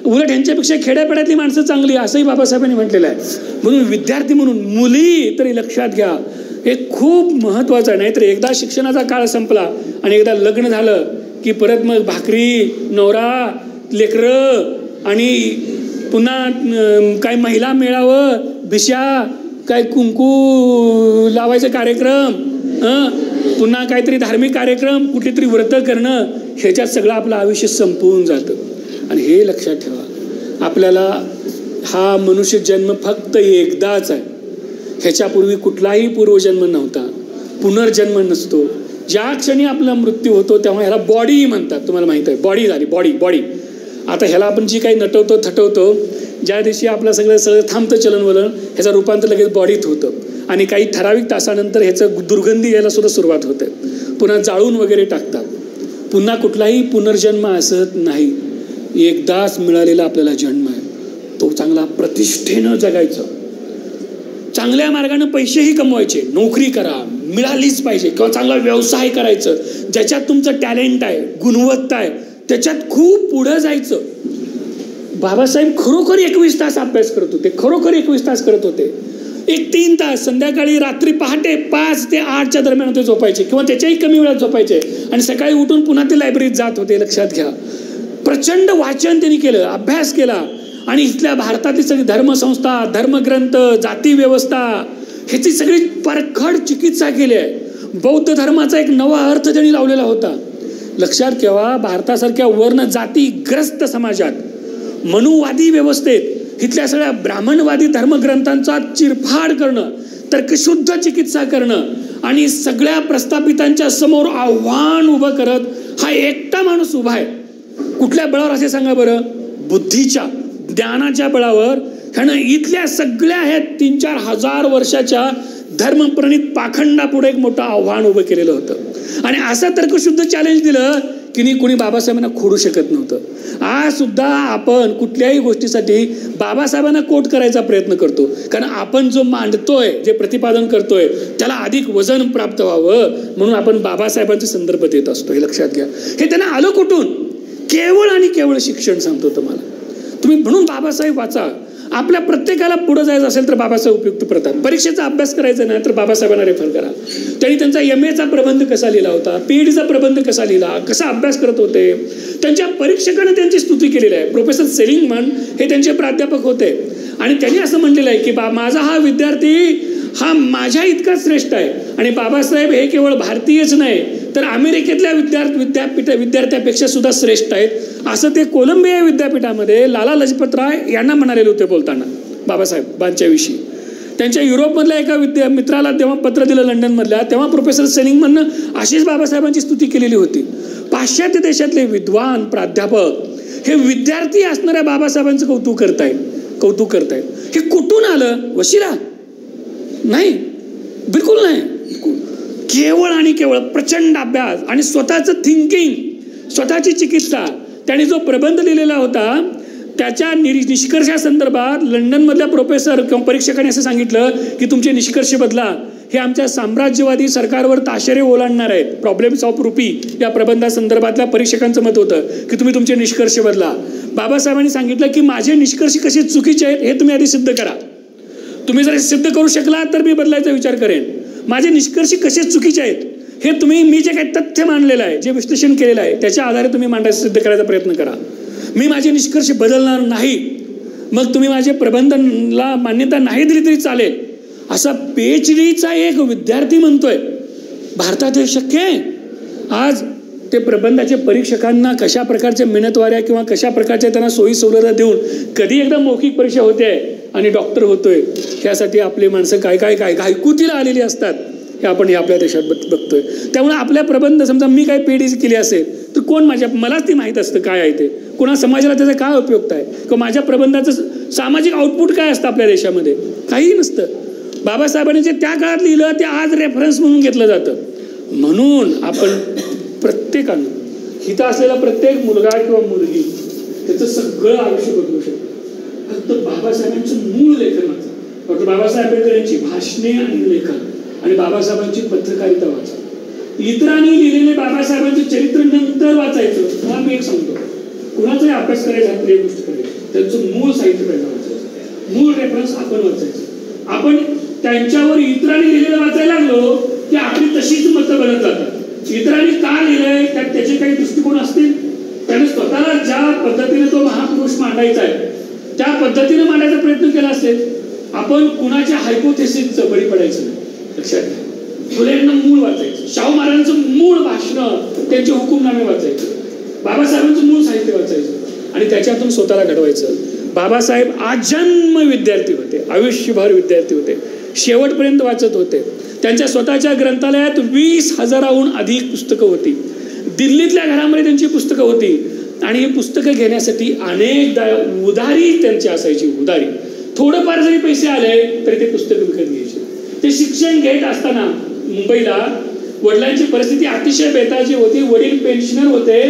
उलट ह्यांच्यापेक्षा खेड्यापाड्यातली माणसं चांगली असंही बाबासाहेबांनी म्हटलेलं आहे. म्हणून विद्यार्थी म्हणून मुली तरी लक्षात घ्या, हे खूप महत्त्वाचं आहे. नाहीतर एकदा शिक्षणाचा काळ संपला आणि एकदा लग्न झालं की परत मग भाकरी, नवरा, लेकरं आणि पुन्हा काय महिला मेळावं, भिशा, काय कुंकू लावायचे कार्यक्रम, पुन्हा काहीतरी धार्मिक कार्यक्रम, कुठली तरी व्रत करणं, ह्याच्यात सगळं आपलं आयुष्य संपवून जातं. आणि हे लक्षात ठेवा, आपल्याला हा मनुष्य जन्म फक्त एकदाच आहे. ह्याच्यापूर्वी कुठलाही पूर्वजन्म नव्हता, पुनर्जन्म नसतो. ज्या क्षणी आपला मृत्यू होतो तेव्हा ह्याला बॉडी म्हणतात. तुम्हाला माहित आहे, बॉडी झाली, बॉडी. आता ह्याला आपण जी काही नटवतो थटवतो, ज्या दिवशी आपलं सगळं थांबतं चलनवलन, ह्याचं रूपांतर लगेच बॉडीत होतं आणि काही ठराविक तासानंतर ह्याचं दुर्गंधी यायला सुद्धा सुरुवात होते. पुन्हा जाळून वगैरे टाकतात. पुन्हा कुठलाही पुनर्जन्म असत नाही. एकदाच मिळालेला आपल्याला जन्म आहे, तो चांगला प्रतिष्ठेनं जगायचं, चांगल्या मार्गाने पैसेही कमवायचे, नोकरी करा, मिळालीच पाहिजे, किंवा चांगला व्यवसाय करायचं ज्याच्यात तुमचं टॅलेंट आहे, गुणवत्ता आहे, त्याच्यात खूप पुढं जायचं. बाबासाहेब खरोखर 21 तास अभ्यास करत होते, खरोखर 21 तास करत होते. 3 तास संध्याकाळी, रात्री पहाटे 5 ते 8च्या दरम्यान ते झोपायचे किंवा त्याच्याही कमी वेळात झोपायचे आणि सकाळी उठून पुन्हा ते लायब्ररीत जात होते. लक्षात घ्या, प्रचंड वाचन त्यांनी केलं, अभ्यास केला आणि इथल्या भारतातली सगळी धर्मसंस्था, धर्मग्रंथ, जाती व्यवस्था ह्याची सगळी परखड चिकित्सा केली आहे. बौद्ध धर्माचा एक नवा अर्थ त्यांनी लावलेला होता. लक्षात ठेवा, भारतासारख्या वर्ण जातीग्रस्त समाजात, मनुवादी व्यवस्थेत इथल्या सगळ्या ब्राह्मणवादी धर्मग्रंथांचा चिरफाड करणं, तर्कशुद्ध चिकित्सा करणं आणि सगळ्या प्रस्थापितांच्या समोर आव्हान उभं करत हा एकटा माणूस उभा आहे. कुठल्या बळावर असे सांगा बरं? बुद्धीच्या, ज्ञानाच्या बळावर. ह्यानं इथल्या सगळ्या ह्या 3-4 हजार वर्षाच्या धर्मप्रणित पाखंडापुढे एक मोठं आव्हान उभं केलेलं होतं आणि असं तर्कशुद्ध चॅलेंज दिलं की कुणी बाबासाहेबांना खोडू शकत नव्हतं. आज सुद्धा आपण कुठल्याही गोष्टीसाठी बाबासाहेबांना कोट करायचा प्रयत्न करतो, कारण आपण जो मांडतोय, जे प्रतिपादन करतोय त्याला अधिक वजन प्राप्त व्हावं म्हणून आपण बाबासाहेबांचे संदर्भ देत असतो. हे लक्षात घ्या. हे त्यांना आलं कुठून? केवळ आणि केवळ शिक्षण सांगतो तुम्हाला. तुम्ही म्हणून बाबासाहेब वाचा. आपल्या प्रत्येकाला पुढे जायचं असेल तर बाबासाहेब उपयुक्त पडतात. परीक्षेचा अभ्यास करायचा नाही तर बाबासाहेबांना रेफर करा. त्यांनी त्यांचा MA प्रबंध कसा लिहिला होता, PhDचा प्रबंध कसा लिहिला, कसा अभ्यास करत होते, त्यांच्या परीक्षकाने त्यांची स्तुती केलेली आहे. प्रोफेसर सेलिंगमन हे त्यांचे प्राध्यापक होते आणि त्यांनी असं म्हणलेलं आहे की माझा हा विद्यार्थी हा माझ्या इतका श्रेष्ठ आहे. आणि बाबासाहेब हे केवळ भारतीयच नाही तर अमेरिकेतल्या विद्यार्थ्यापेक्षा सुद्धा श्रेष्ठ आहेत, असं ते कोलंबिया विद्यापीठामध्ये लाला लजपतराय यांना म्हणालेले होते बोलताना बाबासाहेबांच्या विषयी. त्यांच्या युरोपमधल्या एका मित्राला तेव्हा पत्र दिलं लंडनमधल्या, तेव्हा प्रोफेसर सेलिंगमननं अशीच बाबासाहेबांची स्तुती केलेली होती. पाश्चात्य देशातले विद्वान प्राध्यापक हे विद्यार्थी असणाऱ्या बाबासाहेबांचं कौतुक करतायत. हे कुठून आलं? वशिला नाही, बिलकुल नाही. केवळ आणि केवळ प्रचंड अभ्यास आणि स्वतःचं थिंकिंग, स्वतःची चिकित्सा. त्याने जो प्रबंध लिहिलेला होता त्याच्या निष्कर्षासंदर्भात लंडनमधल्या प्रोफेसर किंवा परीक्षकाने असं सांगितलं की तुमचे निष्कर्ष बदला, हे आमच्या साम्राज्यवादी सरकारवर ताशेरे ओलांडणार आहेत. प्रॉब्लेम्स ऑफ रुपी या प्रबंधासंदर्भातल्या परीक्षकांचं मत होतं की तुम्ही तुमचे निष्कर्ष बदला. बाबासाहेबांनी सांगितलं की माझे निष्कर्ष कसे चुकीचे आहेत हे तुम्ही आधी सिद्ध करा. तुम्ही जर सिद्ध करू शकला तर मी बदलायचा विचार करेन. माझे निष्कर्ष कसे चुकीचे आहेत हे तुम्ही, मी जे काही तथ्य मांडलेलं आहे, जे विश्लेषण केलेलं आहे त्याच्या आधारे तुम्ही मांडायचं, सिद्ध करायचा प्रयत्न करा. मी माझे निष्कर्ष बदलणार नाही. मग तुम्ही माझे प्रबंधनला मान्यता नाही दिली तरी चालेल, असा PhDचा एक विद्यार्थी म्हणतोय. भारतात हे शक्य आहे? आज ते प्रबंधाच्या परीक्षकांना कशा प्रकारच्या मेहनतवाऱ्या किंवा कशा प्रकारच्या त्यांना सोयी सवलता देऊन कधी एकदा मौखिक परीक्षा होते आणि डॉक्टर होतोय, ह्यासाठी आपली माणसं काय काय काय घायकुतीला आलेली असतात, हे आपण आपल्या देशात बघतोय. त्यामुळे आपल्या प्रबंध, समजा मी काय PhD केली असेल तर कोण मलाच ती माहीत असतं काय आहे ते, कोणा समाजाला त्याचा काय उपयोग आहे, किंवा माझ्या प्रबंधाचं सामाजिक आउटपुट काय असतं आपल्या देशामध्ये, काही नसतं. बाबासाहेबांनी जे त्या काळात लिहिलं ते आज रेफरन्स म्हणून घेतलं जातं. म्हणून आपण प्रत्येकानं, हिथं असलेला प्रत्येक मुलगा किंवा मुलगी त्याचं सगळं आयुष्य बदलू शकतो. फक्त बाबासाहेबांचं मूळ लेखन वाचा. डॉक्टर बाबासाहेब आंबेडकर यांची भाषणे आणि लेखन आणि बाबासाहेबांची पत्रकारिता वाचा. इतरांनी लिहिलेले बाबासाहेबांचे चरित्र नंतर वाचायचं. मला मी एक सांगतो, कुणाचाही अभ्यास करायचा आपली एक गोष्ट करायची, त्यांचं मूळ साहित्य पहिला वाचायचं, मूळ रेफरन्स आपण वाचायचं. आपण त्यांच्यावर इतरांनी लिहिलेलं वाचायला लागलो की आपली तशीच मतं बनत जातात. इतरांनी का लिहिलंय त्याचे काही दृष्टिकोन असतील, त्याने स्वतःला ज्या पद्धतीने तो महापुरुष मांडायचा आहे त्या पद्धतीने मांडायचा प्रयत्न केला असेल. आपण कुणाच्या हायपोथेसिसचं बळी पडायचं नाही. लक्षात घ्या, फुलेंना मूळ वाचायचं, शाहू महाराजांचं मूळ भाषण, त्यांचे हुकुमनामे वाचायचे, बाबासाहेबांचं मूळ साहित्य वाचायचं आणि त्याच्यातून स्वतःला घडवायचं. बाबासाहेब आजन्म विद्यार्थी होते, आयुष्यभर विद्यार्थी होते, शेवटपर्यंत वाचत होते. त्यांच्या स्वतःच्या ग्रंथालयात 20,000हून अधिक पुस्तकं होती. दिल्लीतल्या घरामध्ये त्यांची पुस्तकं होती आणि ही पुस्तकं घेण्यासाठी अनेकदा उधारी त्यांची असायची. उधारी, थोडंफार जरी पैसे आले तरी ते पुस्तकं विकत घ्यायचे. ते शिक्षण घेत असताना मुंबईला वडिलांची परिस्थिती अतिशय बेताची होती. वडील पेन्शनर होते.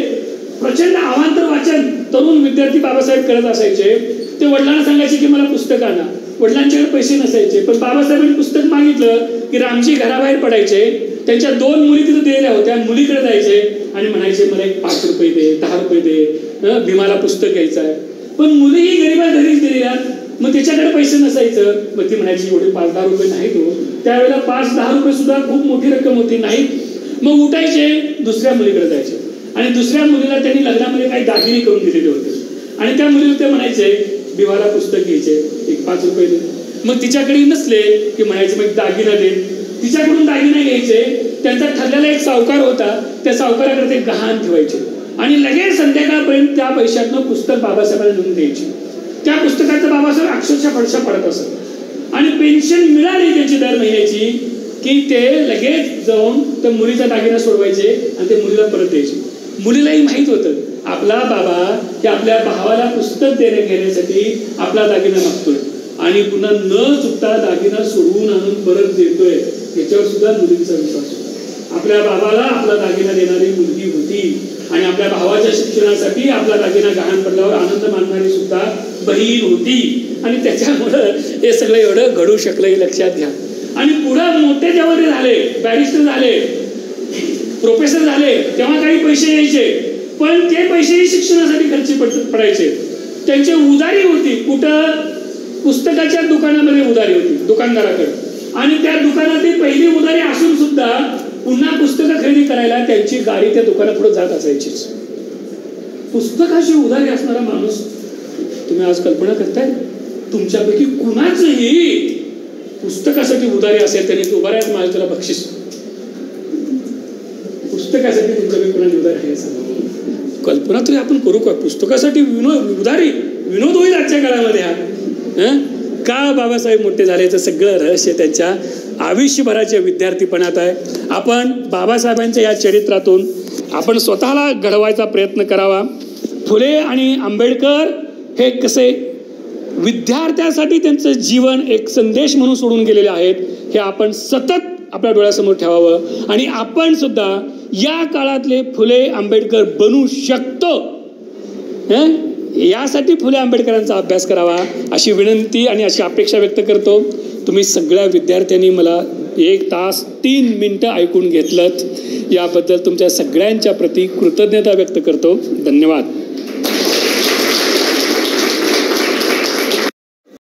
प्रचंड अवांतर वाचन तरुण विद्यार्थी बाबासाहेब करत असायचे. ते वडिलांना सांगायचे की मला पुस्तक आणा. वडिलांच्याकडे पैसे नसायचे, पण बाबासाहेबांनी पुस्तक मागितलं की रामजी घराबाहेर पडायचे. त्यांच्या 2 मुली तिथे दिलेल्या होत्या. मुलीकडे जायचे आणि म्हणायचे मला एक 5 रुपये दे, 10 रुपये दे, भीमाला पुस्तक घ्यायचं आहे. पण मुलीही गरीबा घरीच दिलेल्या, मग त्याच्याकडे पैसे नसायचं. मग ती म्हणायची एवढे 5-10 रुपये नाही तो. त्यावेळेला 5-10 रुपये सुद्धा खूप मोठी रक्कम होती. नाही, मग उठायचे, दुसऱ्या मुलीकडे जायचे आणि दुसऱ्या मुलीला त्यांनी लग्नामध्ये काही दागिने करून दिलेले होते आणि त्या मुलीला ते म्हणायचे भीमाला पुस्तक घ्यायचे, एक 5 रुपये दे. मग तिच्याकडे नसले की म्हणायचे मग दागिना दे. तिच्याकडून दागिने घ्यायचे. त्यांचा ठरलेला एक सावकार होता, त्या सावकाराकडे ते गहाण ठेवायचे आणि लगेच संध्याकाळपर्यंत त्या पैशातनं पुस्तक बाबासाहेबांना नेऊन द्यायचे. त्या पुस्तकाचं बाबासाहेब अक्षरशः फडशा पडत असत आणि पेन्शन मिळाली त्याची दर महिन्याची की ते लगेच जाऊन त्या मुलीचा दागिना सोडवायचे आणि ते मुलीला परत द्यायचे. मुलीलाही माहित होतं आपला बाबा की आपल्या भावाला पुस्तक घेण्यासाठी आपला दागिना मागतोय आणि पुन्हा न चुकता दागिना सोडवून आणून परत देतोय, याच्यावर सुद्धा मुलीचा विश्वास होता. आपल्या बाबाला आपला दागिना देणारी मुलगी होती आणि आपल्या भावाच्या शिक्षणासाठी आपला दागिना गहाण पडल्यावर आनंद मानणारी सुद्धा बहीण होती आणि त्याच्यामुळं हे सगळं एवढं घडू शकलं हे लक्षात घ्या. आणि पुढं मोठे जेव्हा ते झाले, बॅरिस्टर झाले, प्रोफेसर झाले, तेव्हा काही पैसे यायचे, पण ते पैसेही शिक्षणासाठी खर्च पडायचे. त्यांची उधारी होती कुठं? पुस्तकाच्या दुकानामध्ये उधारी होती, दुकानदाराकडे. आणि त्या दुकानातील पहिली उधारी असून सुद्धा पुन्हा पुस्तकं खरेदी करायला त्यांची गाडी त्या दुकानात पुढे जात असायचीच. पुस्तकाची उधारी असणारा माणूस तुम्ही आज कल्पना करताय? तुमच्यापैकी कुणाचंही पुस्तकासाठी उधारी असेल त्यांनी उभाऱ्याच माझ्या त्याला बक्षीस. पुस्तकासाठी तुमच्यापैकी कुणाची उधारी आहे सांगा? कल्पना तरी आपण करू का? पुस्तकासाठी उधारी विनोद होईल आजच्या काळामध्ये हा. का बाबासाहेब मोठे झाल्याचं सगळं रहस्य त्यांच्या आयुष्यभराच्या विद्यार्थीपणात आहे. आपण बाबासाहेबांच्या या चरित्रातून आपण स्वतःला घडवायचा प्रयत्न करावा. फुले आणि आंबेडकर हे कसे विद्यार्थ्यांसाठी त्यांचं जीवन एक संदेश म्हणून सोडून गेलेले आहेत, हे आपण सतत आपल्या डोळ्यासमोर ठेवावं आणि आपण सुद्धा या काळातले फुले आंबेडकर बनू शकतो. यासाठी फुले आंबेडकरांचा अभ्यास करावा अशी विनंती आणि अशी अपेक्षा व्यक्त करतो. तुम्ही सगळ्या विद्यार्थ्यांनी मला 1 तास 3 मिनिटं ऐकून घेतलं, याबद्दल तुमच्या सगळ्यांच्या प्रती कृतज्ञता व्यक्त करतो. धन्यवाद.